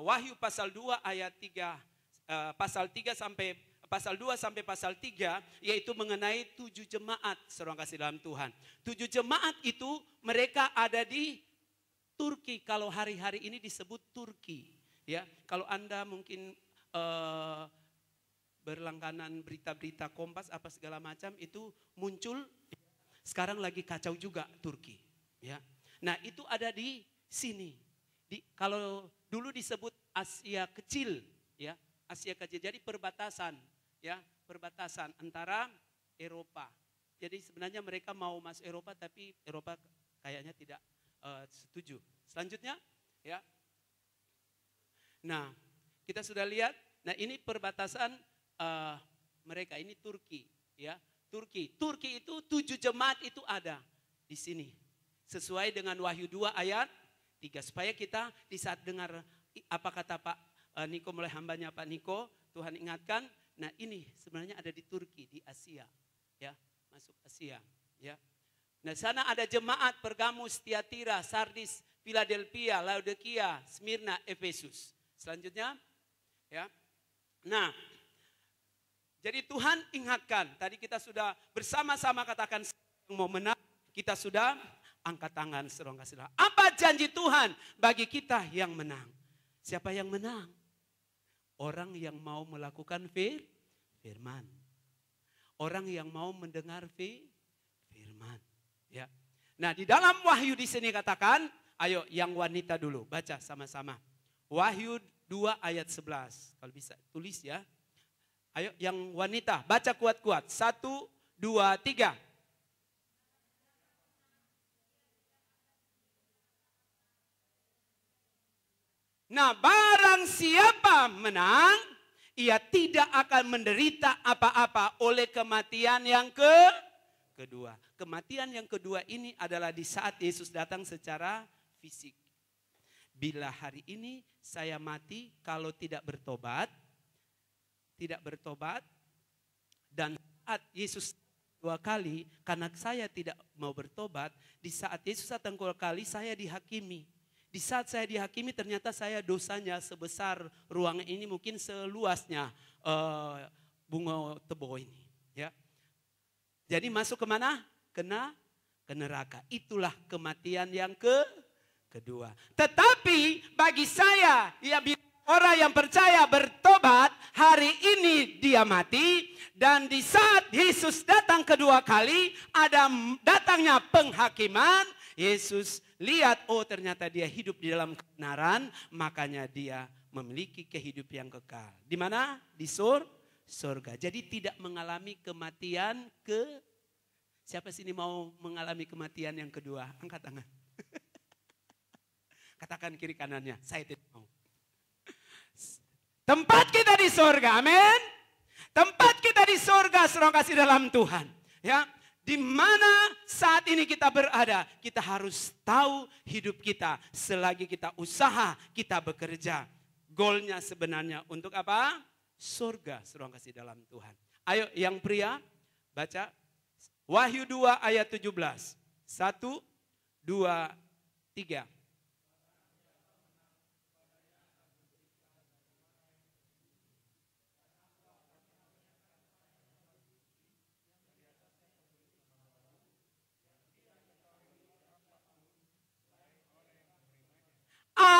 Wahyu pasal 2 ayat 3, pasal 3 sampai Pasal 2 sampai pasal 3 yaitu mengenai 7 jemaat saudara kasih dalam Tuhan. 7 jemaat itu mereka ada di Turki. Kalau hari-hari ini disebut Turki. Ya, kalau Anda mungkin berlangganan berita-berita Kompas apa segala macam itu muncul. Sekarang lagi kacau juga Turki. Ya, nah itu ada di sini. Kalau dulu disebut Asia Kecil, ya Asia Kecil. Jadi perbatasan. Ya, perbatasan antara Eropa. Jadi sebenarnya mereka mau masuk Eropa tapi Eropa kayaknya tidak setuju. Selanjutnya, ya. Nah, kita sudah lihat. Nah, ini perbatasan mereka. Ini Turki, ya. Turki itu 7 jemaat itu ada di sini. Sesuai dengan Wahyu 2 ayat 3 supaya kita di saat dengar apa kata Pak Niko mulai hambanya Pak Niko, Tuhan ingatkan. Nah ini sebenarnya ada di Turki, di Asia, ya masuk Asia, ya. Nah sana ada jemaat Pergamus, Tiatira, Sardis, Philadelphia, Laodikia, Smyrna, Efesus. Selanjutnya, ya. Nah, jadi Tuhan ingatkan. Tadi kita sudah bersama-sama katakan mau menang, kita sudah angkat tangan serong kasih. Apa janji Tuhan bagi kita yang menang? Siapa yang menang? Orang yang mau melakukan firman. Orang yang mau mendengar firman. Ya. Nah di dalam Wahyu di sini katakan, ayo yang wanita dulu baca sama-sama. Wahyu 2 ayat 11. Kalau bisa tulis ya. Ayo yang wanita, baca kuat-kuat. 1, 2, 3. Nah, barang siapa menang, ia tidak akan menderita apa-apa oleh kematian yang kedua. Kematian yang kedua ini adalah di saat Yesus datang secara fisik. Bila hari ini saya mati kalau tidak bertobat, dan saat Yesus 2 kali, karena saya tidak mau bertobat, di saat Yesus datang 2 kali saya dihakimi. Di saat saya dihakimi ternyata saya dosanya sebesar ruangan ini, mungkin seluasnya bunga tebo ini. Ya. Jadi masuk kemana? Ke neraka. Itulah kematian yang kedua. Tetapi bagi saya, ya orang yang percaya bertobat, hari ini dia mati. Dan di saat Yesus datang kedua kali, ada datangnya penghakiman. Yesus lihat, oh ternyata dia hidup di dalam kebenaran, makanya dia memiliki kehidupan yang kekal. Di mana? Di surga. Jadi tidak mengalami kematian Siapa sini mau mengalami kematian yang kedua? Angkat tangan. Katakan kiri kanannya, saya tidak mau. Tempat kita di surga, amin. Tempat kita di surga, saudara kasih dalam Tuhan. Ya, di mana saat ini kita berada, kita harus tahu hidup kita selagi kita usaha, kita bekerja. Goalnya sebenarnya untuk apa? Surga, saudara kasih dalam Tuhan. Ayo yang pria, baca Wahyu 2 ayat 17. 1, 2, 3.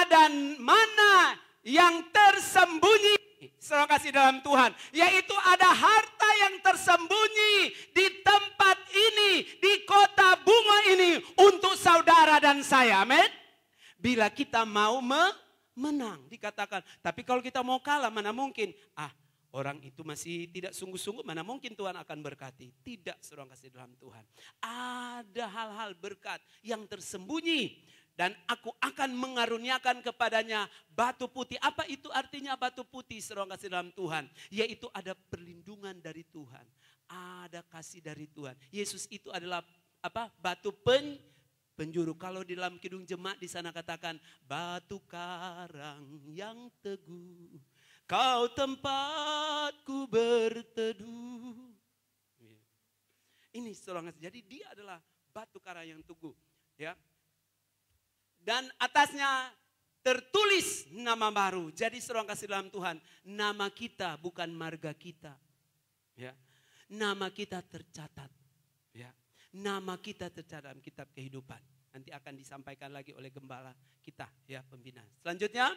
Dan mana yang tersembunyi, saudara kasih dalam Tuhan, yaitu ada harta yang tersembunyi di tempat ini, di kota bunga ini untuk saudara dan saya, amin. Bila kita mau menang, dikatakan, tapi kalau kita mau kalah mana mungkin, orang itu masih tidak sungguh-sungguh, mana mungkin Tuhan akan berkati. Tidak, saudara kasih dalam Tuhan. Ada hal-hal berkat yang tersembunyi. Dan aku akan mengaruniakan kepadanya batu putih. Apa itu artinya batu putih, saudara kasih dalam Tuhan? Yaitu ada perlindungan dari Tuhan. Ada kasih dari Tuhan. Yesus itu adalah apa? Batu penjuru. Kalau di dalam Kidung Jemaat di sana katakan, batu karang yang teguh, kau tempatku berteduh. Ini saudara, jadi dia adalah batu karang yang teguh. Ya. Dan atasnya tertulis nama baru. Jadi saudara kasih dalam Tuhan, nama kita bukan marga kita. Ya. Nama kita tercatat. Ya. Nama kita tercatat dalam kitab kehidupan. Nanti akan disampaikan lagi oleh gembala kita, ya, pembina. Selanjutnya,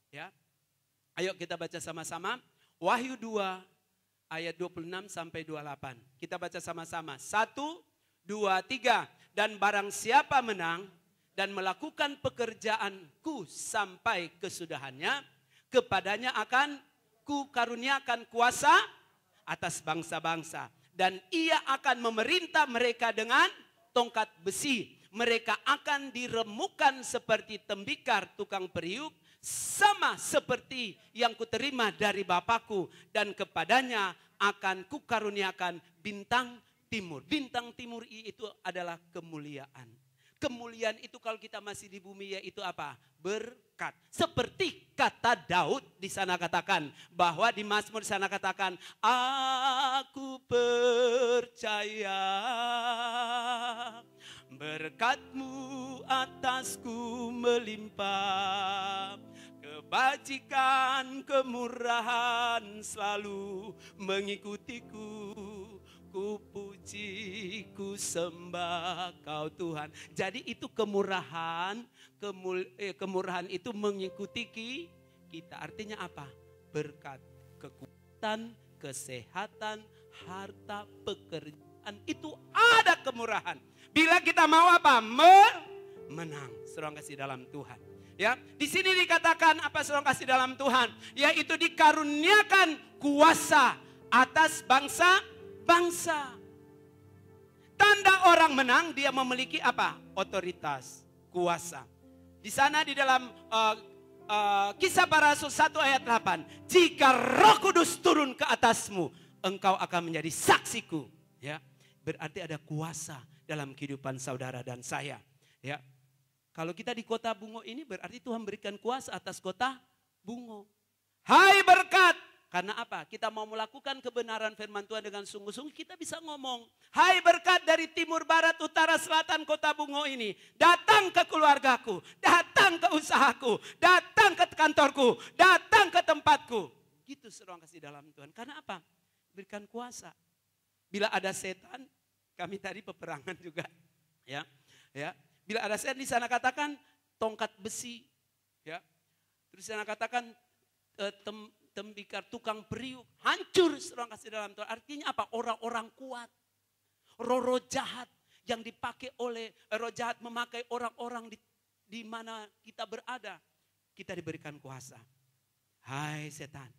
ya. Ayo kita baca sama-sama. Wahyu 2 ayat 26 sampai 28. Kita baca sama-sama. 1, 2, 3. Dan barang siapa menang dan melakukan pekerjaanku sampai kesudahannya, kepadanya akan kukaruniakan kuasa atas bangsa-bangsa. Dan ia akan memerintah mereka dengan tongkat besi. Mereka akan diremukkan seperti tembikar tukang periuk, sama seperti yang kuterima dari Bapakku. Dan kepadanya akan kukaruniakan bintang timur. Bintang timur itu adalah kemuliaan. Kemuliaan itu kalau kita masih di bumi yaitu apa? Berkat. Seperti kata Daud di sana katakan, bahwa di Mazmur di sana katakan, aku percaya berkat-Mu atasku melimpah. Kebajikan, kemurahan selalu mengikutiku. Ku puji, ku sembah Kau Tuhan. Jadi itu kemurahan, kemurahan itu mengikuti kita. Artinya apa? Berkat, kekuatan, kesehatan, harta, pekerjaan. Itu ada kemurahan. Bila kita mau apa? Menang. Saudara kasih dalam Tuhan. Ya, di sini dikatakan apa saudara kasih dalam Tuhan? Yaitu dikaruniakan kuasa atas bangsa-bangsa. Tanda orang menang, dia memiliki apa? Otoritas, kuasa. Di sana di dalam Kisah Para Rasul 1 ayat 8. Jika Roh Kudus turun ke atasmu, engkau akan menjadi saksiku. Ya, berarti ada kuasa dalam kehidupan saudara dan saya. Ya, kalau kita di kota Bungo ini berarti Tuhan berikan kuasa atas kota Bungo. Hai berkat. Karena apa? Kita mau melakukan kebenaran firman Tuhan dengan sungguh-sungguh, kita bisa ngomong. Hai berkat dari timur, barat, utara, selatan kota Bungo ini. Datang ke keluargaku, datang ke usahaku, datang ke kantorku, datang ke tempatku. Gitu seruang kasih dalam Tuhan. Karena apa? Berikan kuasa. Bila ada setan, kami tadi peperangan juga. Ya, bila ada setan di sana katakan tongkat besi. Ya, terus di sana katakan tembikar, tukang periuk, hancur seruang kasih dalam Tuhan. Artinya apa? Orang-orang kuat. Roh jahat yang dipakai oleh roh jahat memakai orang-orang di mana kita berada. Kita diberikan kuasa. Hai setan,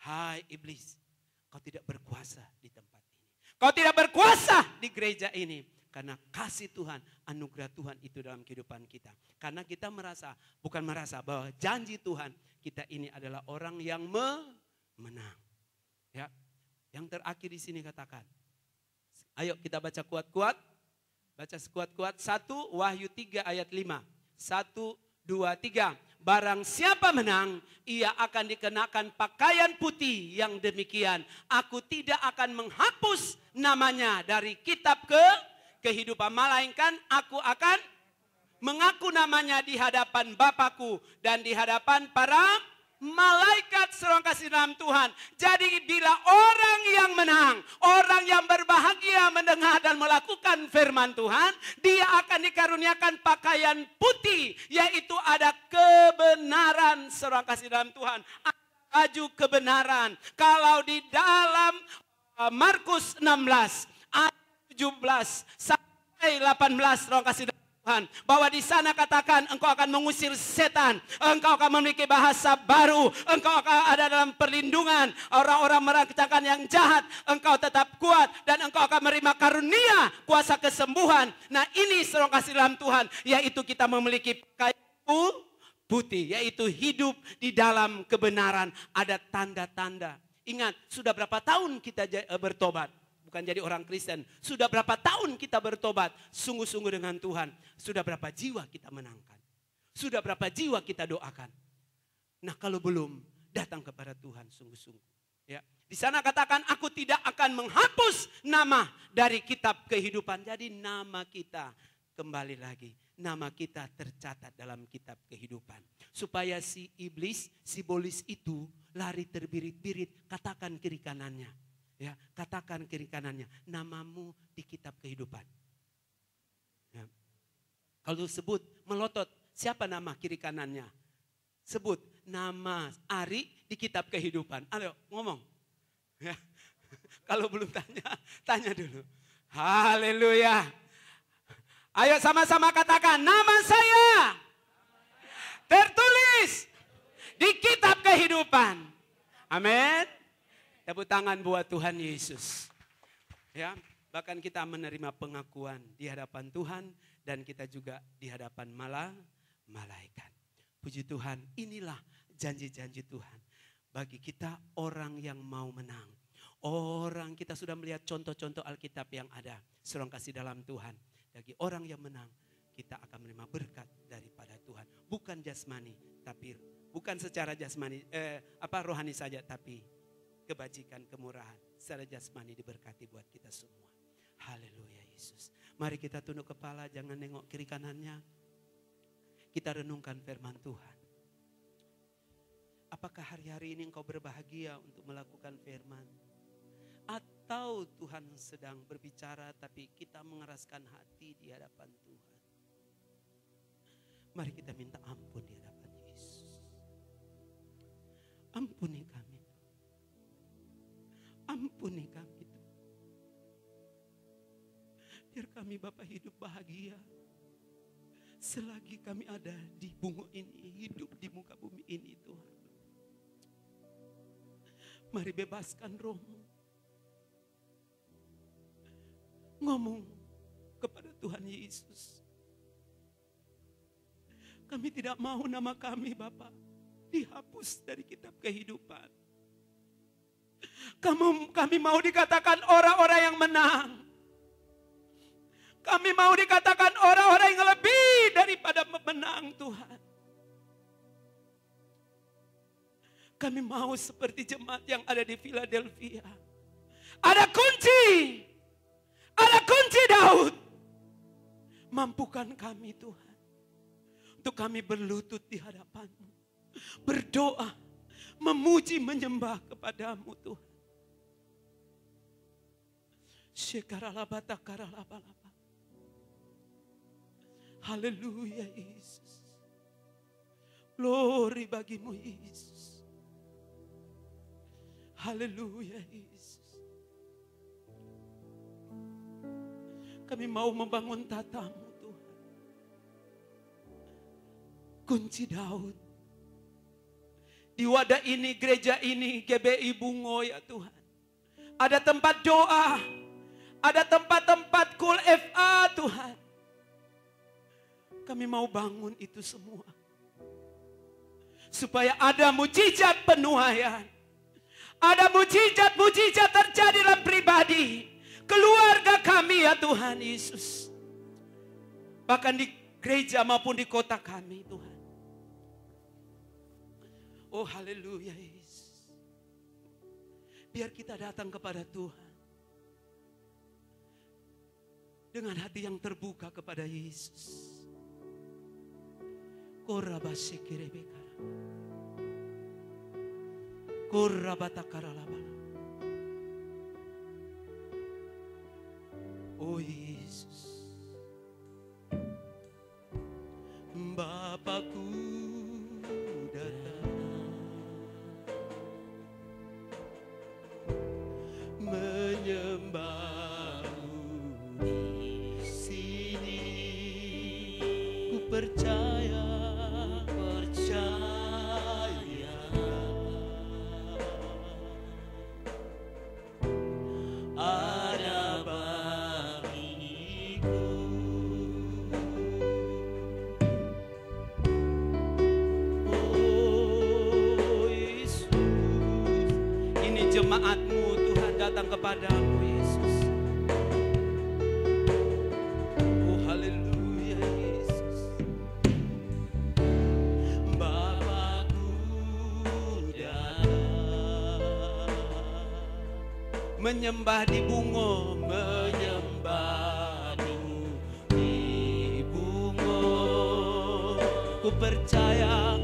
hai iblis, kau tidak berkuasa di tempat ini. Kau tidak berkuasa di gereja ini. Karena kasih Tuhan, anugerah Tuhan itu dalam kehidupan kita. Karena kita bukan merasa bahwa janji Tuhan, kita ini adalah orang yang menang. Ya, yang terakhir di sini katakan. Ayo kita baca kuat-kuat. Baca sekuat-kuat. 1 Wahyu 3 ayat 5. 1, 2, 3. Barang siapa menang, ia akan dikenakan pakaian putih yang demikian. Aku tidak akan menghapus namanya dari kitab kehidupan, melainkan aku akan mengaku namanya di hadapan Bapakku dan di hadapan para malaikat seruang kasih dalam Tuhan. Jadi bila orang yang menang, orang yang berbahagia mendengar dan melakukan firman Tuhan, dia akan dikaruniakan pakaian putih, yaitu ada kebenaran seruang kasih dalam Tuhan. Baju kebenaran. Kalau di dalam Markus 16 ayat 17 sampai 18 Roh kasih Tuhan, bahwa di sana katakan engkau akan mengusir setan, engkau akan memiliki bahasa baru, engkau akan ada dalam perlindungan orang-orang merancangkan yang jahat, engkau tetap kuat dan engkau akan menerima karunia kuasa kesembuhan. Nah ini Roh kasih dalam Tuhan, yaitu kita memiliki pakaian putih, yaitu hidup di dalam kebenaran. Ada tanda-tanda. Ingat, sudah berapa tahun kita bertobat? Bukan jadi orang Kristen. Sudah berapa tahun kita bertobat sungguh-sungguh dengan Tuhan. Sudah berapa jiwa kita menangkan. Sudah berapa jiwa kita doakan. Nah kalau belum, datang kepada Tuhan sungguh-sungguh. Ya. Di sana katakan aku tidak akan menghapus nama dari kitab kehidupan. Jadi nama kita kembali lagi. Nama kita tercatat dalam kitab kehidupan. Supaya si iblis, si bolis itu lari terbirit-birit. Katakan kiri kanannya. Ya, katakan kiri kanannya, namamu di kitab kehidupan. Ya. Kalau sebut melotot, siapa nama kiri kanannya? Sebut nama Ari di kitab kehidupan. Ayo ngomong. Ya. Kalau belum tanya dulu. Haleluya. Ayo sama-sama katakan, nama saya tertulis di kitab kehidupan. Amin. Tepuk tangan buat Tuhan Yesus. Ya, bahkan kita menerima pengakuan di hadapan Tuhan dan kita juga di hadapan malaikat. Puji Tuhan, inilah janji-janji Tuhan bagi kita orang yang mau menang. Orang kita sudah melihat contoh-contoh Alkitab yang ada. Seruang kasih dalam Tuhan. Bagi orang yang menang, kita akan menerima berkat daripada Tuhan. Bukan jasmani, tapi bukan secara jasmani, rohani saja, tapi kebajikan, kemurahan, secara jasmani diberkati buat kita semua. Haleluya Yesus. Mari kita tunduk kepala, jangan nengok kiri kanannya. Kita renungkan firman Tuhan. Apakah hari-hari ini engkau berbahagia untuk melakukan firman? Atau Tuhan sedang berbicara tapi kita mengeraskan hati di hadapan Tuhan? Mari kita minta ampun di hadapan Yesus. Ampuni kami. Ampuni kami Tuhan. Biar kami Bapa hidup bahagia. Selagi kami ada di Bungo ini, hidup di muka bumi ini Tuhan. Mari bebaskan rohmu. Ngomong kepada Tuhan Yesus. Kami tidak mau nama kami Bapa dihapus dari kitab kehidupan. Kami mau dikatakan orang-orang yang menang. Kami mau dikatakan orang-orang yang lebih daripada menang Tuhan. Kami mau seperti jemaat yang ada di Philadelphia. Ada kunci. Ada kunci Daud. Mampukan kami Tuhan. Untuk kami berlutut di hadapan-Mu. Berdoa. Memuji, menyembah kepadamu Tuhan. Shekaralabatakarabalaba. Haleluya Yesus. Glory bagimu Yesus. Haleluya Yesus. Kami mau membangun tata-Mu Tuhan. Kunci Daud. Di wadah ini, gereja ini, GBI Bungo ya Tuhan. Ada tempat doa. Ada tempat-tempat Kul FA Tuhan. Kami mau bangun itu semua. Supaya ada mujizat penuaian. Ada mujizat-mujizat terjadi dalam pribadi. Keluarga kami ya Tuhan Yesus. Bahkan di gereja maupun di kota kami Tuhan. Oh haleluya Yesus. Biar kita datang kepada Tuhan. Dengan hati yang terbuka kepada Yesus. Korabasekerebekara. Korabatakaralabala. Oh Yesus. Bapakku datang menyembah-Mu di sini. Ku percaya. Jemaat-Mu Tuhan datang kepadamu Yesus. Oh haleluya Yesus. Bapakku datang menyembah di Bungo, menyembah di Bungo. Ku percaya,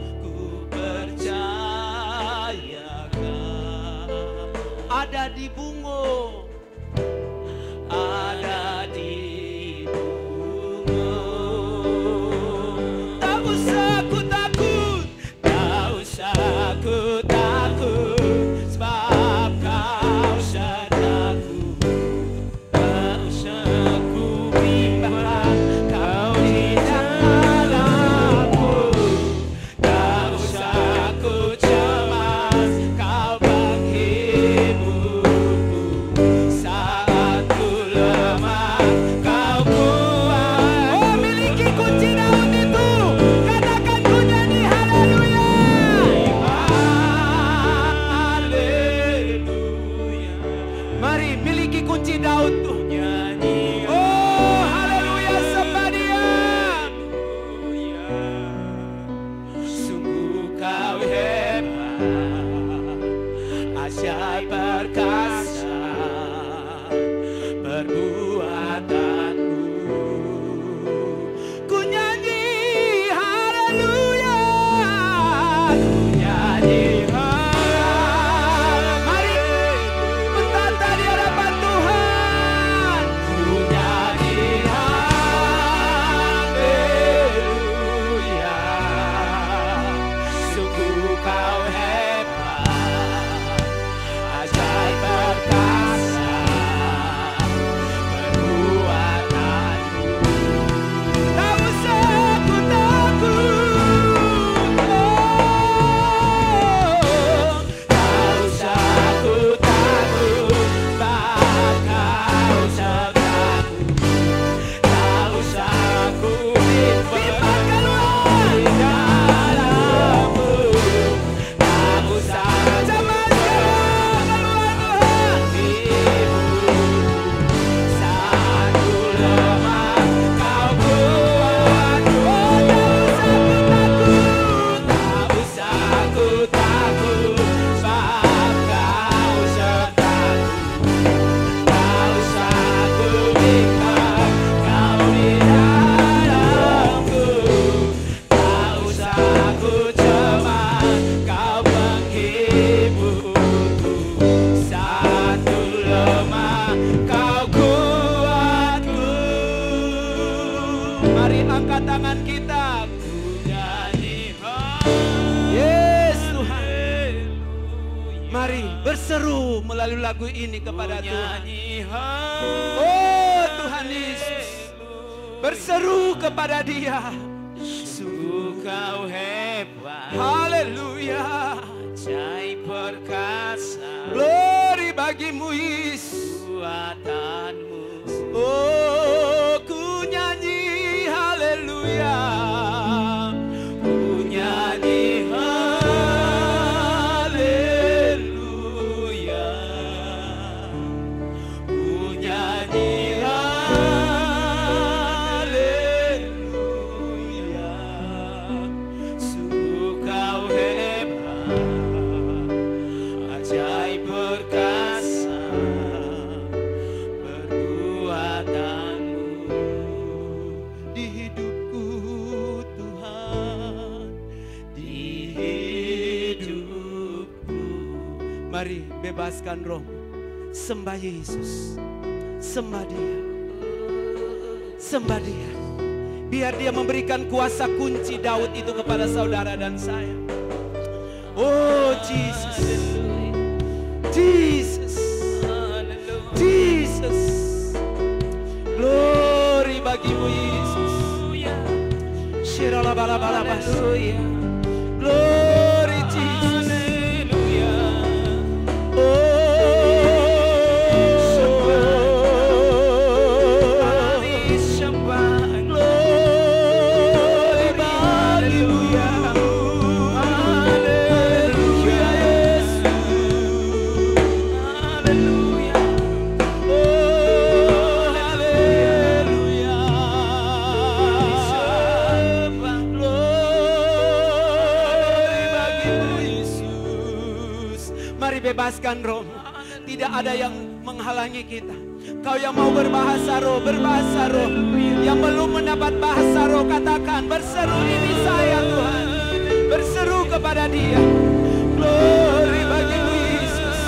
ada di Bungo, ada di Bungo. Tak usah ku takut, tak usah ku takut, sebab Kau sertaku. Tak usah ku bimbang, Kau di dalamku. Tak usah ku cemas, Kau Kau hebat, ajaib berkata. Mari berseru melalui lagu ini kepada Tuhan. Haleluya. Oh Tuhan Yesus, berseru kepada Dia. Sungguh kau hebat, Haleluya. ajaib perkasa, Glory bagimu Yesus. kuatanmu. Oh ku nyanyi haleluya. Ku nyanyi haleluya. Ku nyanyi haleluya. Sungguh kau hebat, ajaib perkasa, perbuatanmu Di hidupku Tuhan, di hidupku. mari bebaskan roh. Sembah Yesus. Sembah Dia. Sembah Dia. Biar Dia memberikan kuasa kunci Daud itu kepada saudara dan saya. Oh Jesus. Jesus. Jesus. Glory bagimu Yesus. Shiralabalabalabalabas. Glory Jesus. Bebaskan roh. Tidak ada yang menghalangi kita. Kau yang mau berbahasa roh, berbahasa roh. Yang belum mendapat bahasa roh, katakan berseru, ini saya Tuhan. Berseru kepada Dia. Glory bagimu Yesus.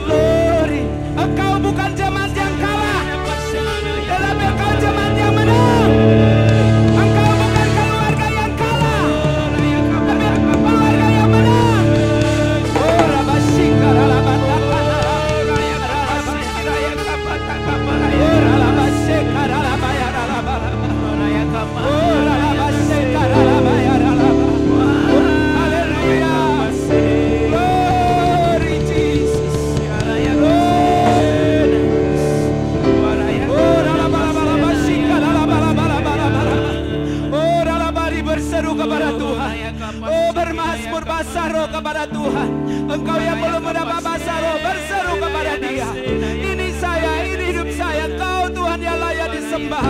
Glory. Engkau bukan jemaat yang kalah, tetapi engkau jemaat yang menang. Engkau bukan keluarga yang kalah, tapi engkau keluarga yang menang. Kepada Tuhan, engkau yang belum mendapat bahasa roh, berseru kepada Dia. Ini saya, ini hidup saya. Engkau Tuhan yang layak disembah.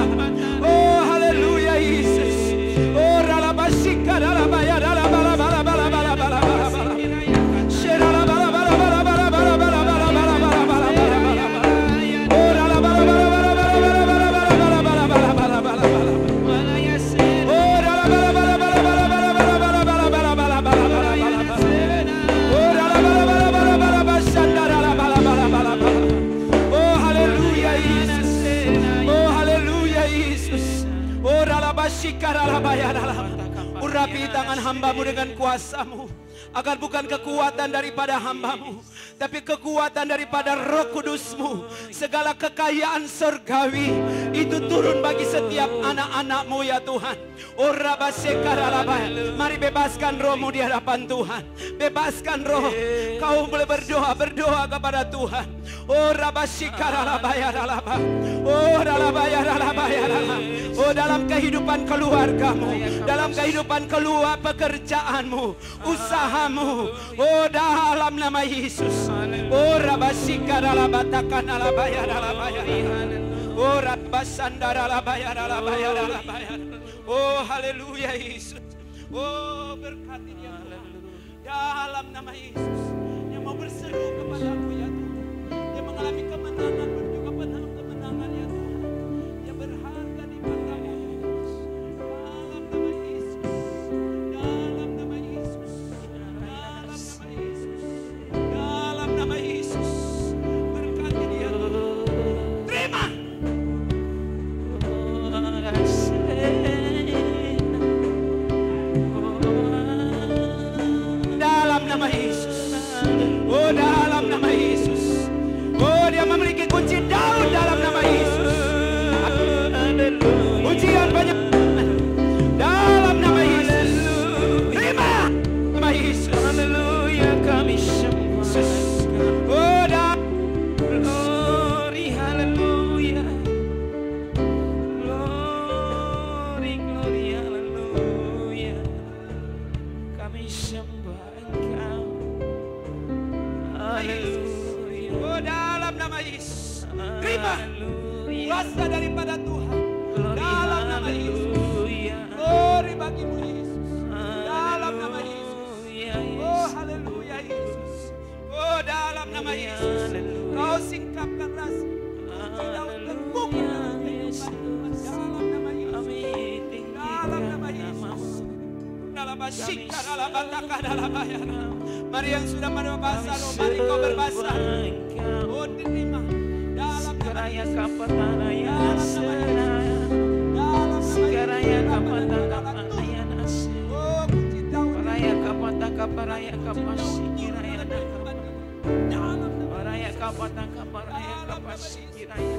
Oh haleluya Yesus. Oh ralabashika ralabaya ralabala bala bala bala bala bala bala. Sherala bala bala bala bala bala bala bala bala bala bala bala. Oh ralabala bala bala bala bala bala bala bala bala bala bala bala. Oh ralabala bala bala bala bala bala bala bala bala bala bala. Oh haleluya Yesus. Oh haleluya Yesus. Oh urapi tangan hambamu dengan kuasamu, agar bukan kekuatan daripada hambamu, tapi kekuatan daripada Roh Kudusmu. Segala kekayaan surgawi itu turun bagi setiap anak-anakmu ya Tuhan. Oh rabasekaralabaya. Mari bebaskan rohmu di hadapan Tuhan. Bebaskan roh. Kau boleh berdoa kepada Tuhan. Oh rabasekaralabaya ralaba. Oh ralabaya ralabaya ralaba. Oh dalam kehidupan keluargamu, dalam kehidupan keluar pekerjaanmu, usahamu. Oh dalam nama Yesus. Oh rabasekaralabatakan alabaya ralabaya. Oh rabasandara alabaya ralabaya ralabaya. Oh haleluya Yesus. Oh berkati Dia Tuhan. Dalam nama Yesus. Yang mau berseru kepadamu ya Tuhan. Yang mengalami kemenangan dan juga kemenangan ya Tuhan. Yang berharga di matamu. Dalam nama Yesus. Dalam nama Yesus. Dalam nama Yesus. Dalam nama Yesus. Berkati Dia Tuhan. Terima. Dalam nama Yesus. Yesus. Oh, dalam nama Yesus. Terima kuasa daripada Tuhan. Dalam nama Yesus. Glory bagimu Yesus. Dalam nama Yesus. Oh, haleluya Yesus. Oh, dalam nama Yesus. Kau singkapkan rasa. Tidak terbuka dalam kehidupan. Dalam nama Yesus. Dalam nama Yesus. Dalam asyikar, dalam batakah, dalam bayar. Mari yang sudah berbahasa roh, mari kau berbahasa. Oh, terima. Dalam nama Yesus. Dalam nama Yesus. Dalam nama Yesus. Oh, kunci Daud. Paraya kapataka paraya kapasikiraya Dalam nama paraya kapataka paraya kapasikiraya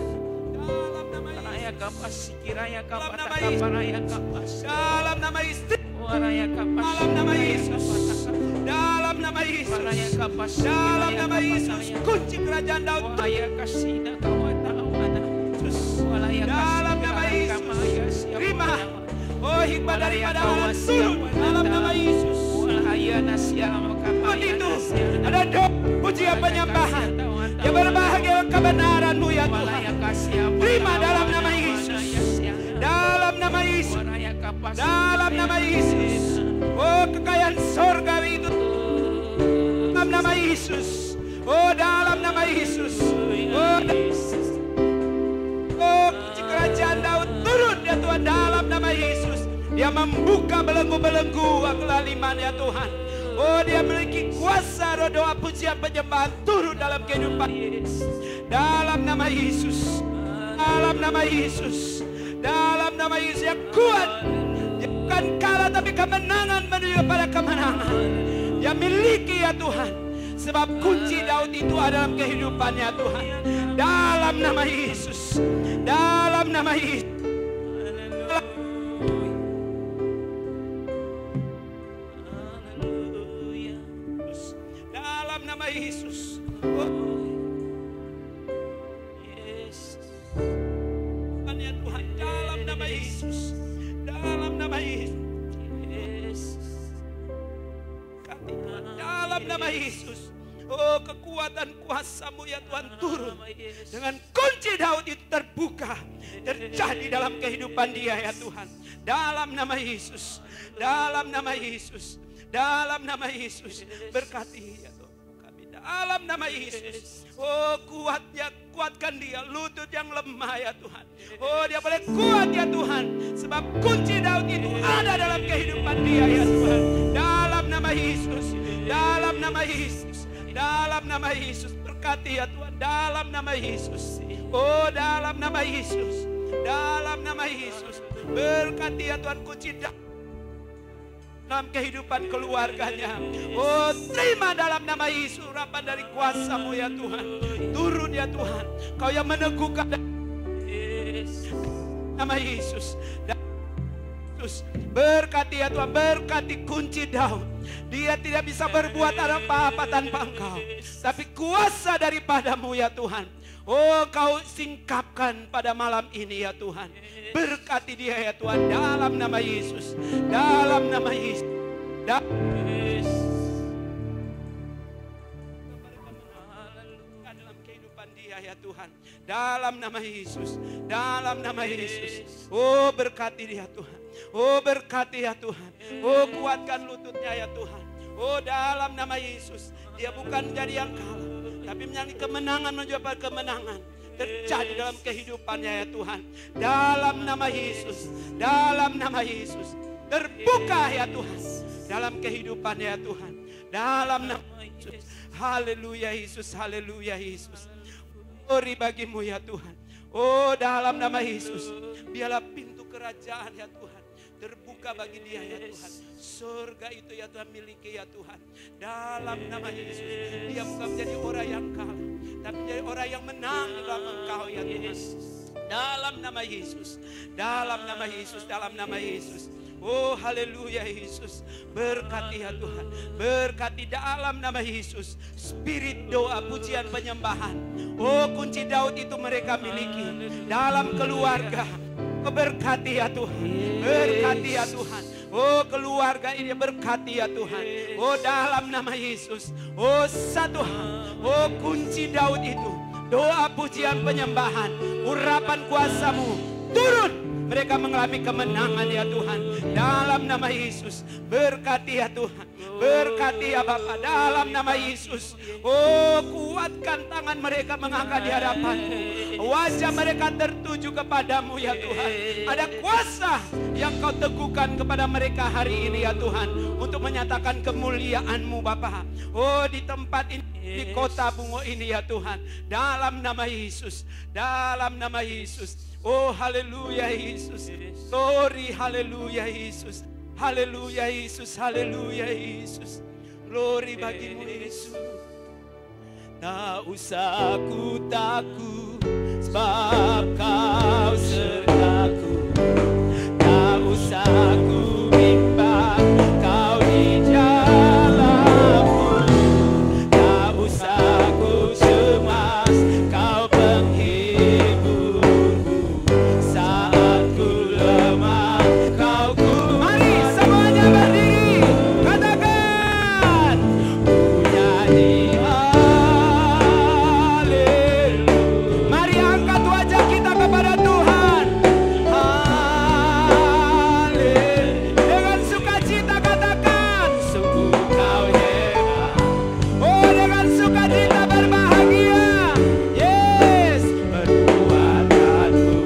dalam nama paraya Yesus. kapasikiraya Dalam nama kapataka Yesus. paraya kapas Dalam nama istri. paraya kapas Dalam nama Yesus. Dalam nama Yesus. paraya kapas Dalam nama Yesus. Kunci kerajaan Daud. paraya kasina kawatawana walaya Dalam nama Yesus. Terima. Oh, hikmat daripada Allah turun dalam nama Yesus. walaya nasia Seperti itu ada doa pujian penyembahan. Ya berbahagia kebenaran-Mu ya Tuhan. Terima dalam nama Yesus. Dalam nama Yesus. Dalam nama Yesus. Oh, kekayaan sorgawi itu dalam nama Yesus. Oh, dalam nama Yesus. Oh, kunci kerajaan Daud turun ya Tuhan dalam nama Yesus. Dia membuka belenggu-belenggu kelaliman ya Tuhan. Oh, dia memiliki kuasa roh doa pujian penyembahan turun dalam kehidupan Yesus. Dalam nama Yesus. Dalam nama Yesus. Dalam nama Yesus yang kuat. Yang bukan kalah tapi kemenangan menuju pada kemenangan. Yang miliki ya Tuhan. Sebab kunci Daud itu ada dalam kehidupannya Tuhan. Dalam nama Yesus. Dalam nama Yesus. Dalam nama Yesus. Oh. Tuhan ya Tuhan. Dalam nama Yesus. Dalam nama Yesus. Dalam nama Yesus. Oh, kekuatan kuasa-Mu ya Tuhan turun. Dengan kunci Daud itu terbuka. Terjadi dalam kehidupan dia ya Tuhan. Dalam nama Yesus. Dalam nama Yesus. Dalam nama Yesus. Berkati ya Tuhan kami. Dalam nama Yesus. Oh, kuatkan dia. Lutut yang lemah ya Tuhan. Oh, dia boleh kuat ya Tuhan. Sebab kunci Daud itu ada dalam kehidupan dia ya Tuhan. Dalam nama Yesus. Dalam nama Yesus. Dalam nama Yesus. Berkati ya Tuhan. Dalam nama Yesus. Oh, dalam nama Yesus. Dalam nama Yesus. Berkati ya Tuhan kunci dalam kehidupan keluarganya. Oh, terima dalam nama Yesus urapan dari kuasa-Mu ya Tuhan. Turun ya Tuhan. Kau yang meneguhkan nama Yesus. Berkati ya Tuhan. Berkati kunci Daud. Dia tidak bisa berbuat apa-apa tanpa Engkau. Tapi kuasa daripada-Mu ya Tuhan. Oh, Kau singkapkan pada malam ini ya Tuhan. Berkati dia ya Tuhan. Dalam nama Yesus. Dalam nama Yesus. Dalam kehidupan dia ya Tuhan. Dalam nama Yesus. Dalam nama Yesus. Oh, berkati dia Tuhan. Oh, berkati ya Tuhan. Oh, kuatkan lututnya ya Tuhan. Oh, dalam nama Yesus. Dia bukan menjadi yang kalah, tapi menjadi kemenangan menuju pada kemenangan. Terjadi dalam kehidupannya ya Tuhan. Dalam nama Yesus. Dalam nama Yesus. Terbuka ya Tuhan. Dalam kehidupannya ya Tuhan. Dalam nama Yesus. Haleluya Yesus. Haleluya Yesus. Glory bagimu ya Tuhan. Oh, dalam nama Yesus. Biarlah pintu kerajaan ya Tuhan terbuka bagi dia ya Tuhan. Surga itu ya Tuhan miliki ya Tuhan. Dalam nama Yesus. Dia bukan menjadi orang yang kalah, tapi menjadi orang yang menang dalam Engkau ya Tuhan. Dalam nama Yesus. Dalam nama Yesus. Dalam nama Yesus. Oh, haleluya Yesus. Berkati ya Tuhan. Berkati dalam nama Yesus. Spirit doa, pujian, penyembahan. Oh, kunci Daud itu mereka miliki. Dalam keluarga. Berkati ya Tuhan. Berkati ya Tuhan. Oh keluarga ini berkati ya Tuhan. Oh dalam nama Yesus. Oh satu hal. Oh kunci Daud itu. Doa pujian penyembahan. Urapan kuasa-Mu turun. Mereka mengalami kemenangan ya Tuhan. Dalam nama Yesus. Berkati ya Tuhan. Berkati ya Bapa. Dalam nama Yesus. Oh kuatkan tangan mereka mengangkat di hadapan-Mu. Wajah mereka tertuju kepadamu ya Tuhan. Ada kuasa yang Kau teguhkan kepada mereka hari ini ya Tuhan. Untuk menyatakan kemuliaan-Mu Bapa. Oh di tempat ini. Di kota Bungo ini ya Tuhan. Dalam nama Yesus. Dalam nama Yesus. Oh haleluya Yesus. Glory haleluya Yesus. Haleluya Yesus. Haleluya Yesus. Glory bagimu Yesus. Tak usah ku takut sebab Kau sertaku. Tak usah ku bimbang Kau di jalanku. Tak usah ku cemas Kau penghiburku. Saat ku lemah Kau kuat. Mari semuanya berdiri. Katakan. Ku nyanyi haleluya. Mari angkat wajah kita kepada Tuhan. Haleluya. Dengan sukacita katakan. Sungguh Kau hebat. Oh dengan sukacita berbahagia. Yes. Perbuatanmu.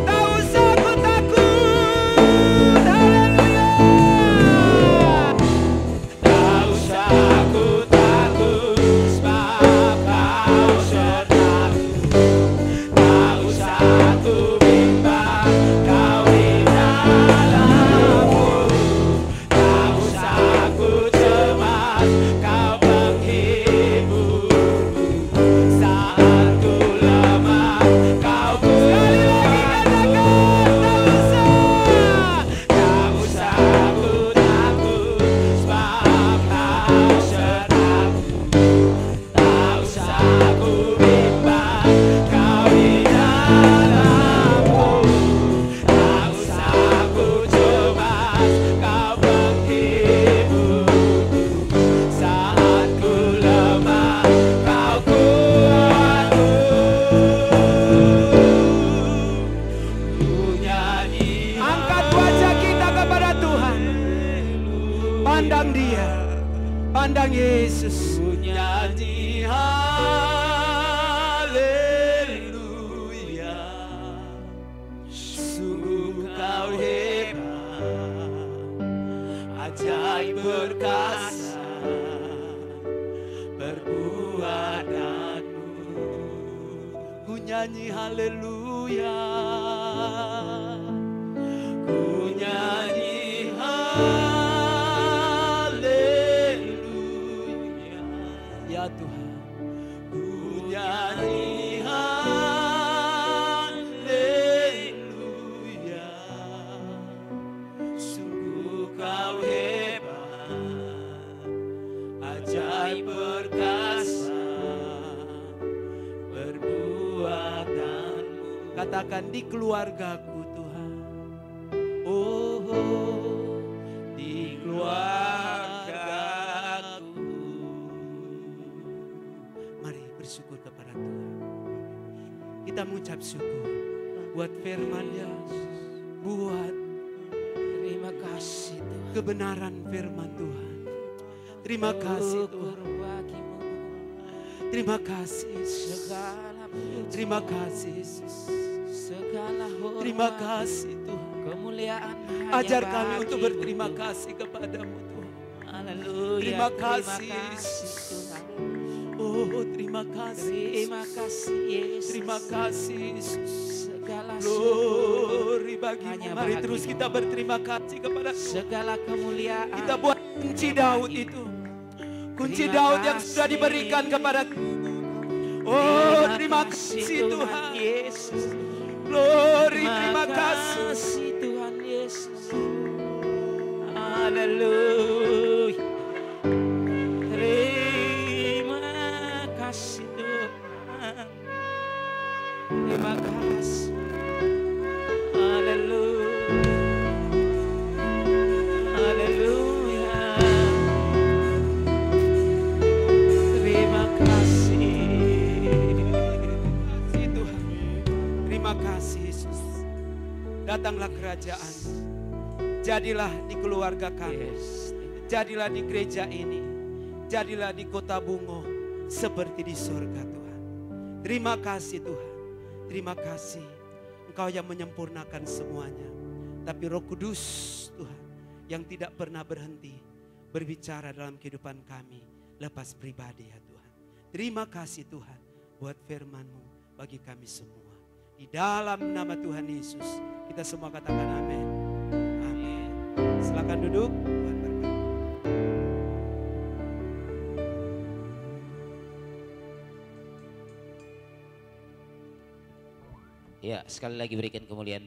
Tak usah ku takut. Haleluya. Tak usah ku takut sebab Kau sertaku. Tak usah ku bimbang Kau di dalamku. Tak usah ku cemas Kau penghiburku. Saat ku lemah Kau kuat. Sekali lagi katakan. Tak usah ku takut sebab Kau sertaku. Tak usah ku bimbang Kau di dalamku. Tak usah ku cemas Kau penghiburku. Saat ku lemah Kau kuatku. Ku nyanyi. Angkat wajah kita kepada Tuhan. Pandang Dia. Pandang Yesus. Ku nyanyi haleluya. Sungguh Kau hebat. Ajaib perkasa perbuatanmu. Ku nyanyi haleluya. Ku nyanyi haleluya. Ya Tuhan. Ku nyanyi haleluya. Sungguh Kau hebat. Ajaib perkasa perbuatanmu. Katakan di keluargaku Tuhan. Oh, di keluargaku. Mari bersyukur kepada Tuhan. Kita mengucap syukur buat firman-Nya, buat Terima kasih Tuhan. kebenaran firman Tuhan. Terima kasih Tuhan. Syukur bagimu. Terima kasih Yesus. Segala puji, Terima kasih Yesus. segala hormat, Terima kasih Tuhan. kemuliaan hanya Ajar kami untuk bagimu, berterima Tuhan. kasih kepadamu Tuhan. Haleluya. Terima kasih, Terima Yesus. kasih Tuhan. Oh terima kasih. Terima kasih Yesus. Terima kasih Yesus. Segala syukur, Glory bagimu. hanya Mari bagimu. terus kita berterima kasih kepada Tuhan. segala kemuliaan. Kita buat kunci hanya Daud bagimu. itu. Kunci Terima Daud yang kasih. sudah diberikan kepada Oh terima kasih Tuhan. Yesus. Glory terima kasih. Tuhan Yesus. Haleluya. Terima kasih Tuhan. Terima kasih. Haleluya. Datanglah kerajaan. Jadilah di keluarga kami. Jadilah di gereja ini. Jadilah di Kota Bungo seperti di surga Tuhan. Terima kasih Tuhan. Terima kasih. Engkau yang menyempurnakan semuanya. Tapi Roh Kudus Tuhan yang tidak pernah berhenti berbicara dalam kehidupan kami lepas pribadi ya Tuhan. Terima kasih Tuhan buat firman-Mu bagi kami semua. Di dalam nama Tuhan Yesus kita semua katakan amin. Amin. Silakan duduk. Tuhan berkati. Ya, sekali lagi berikan kemuliaan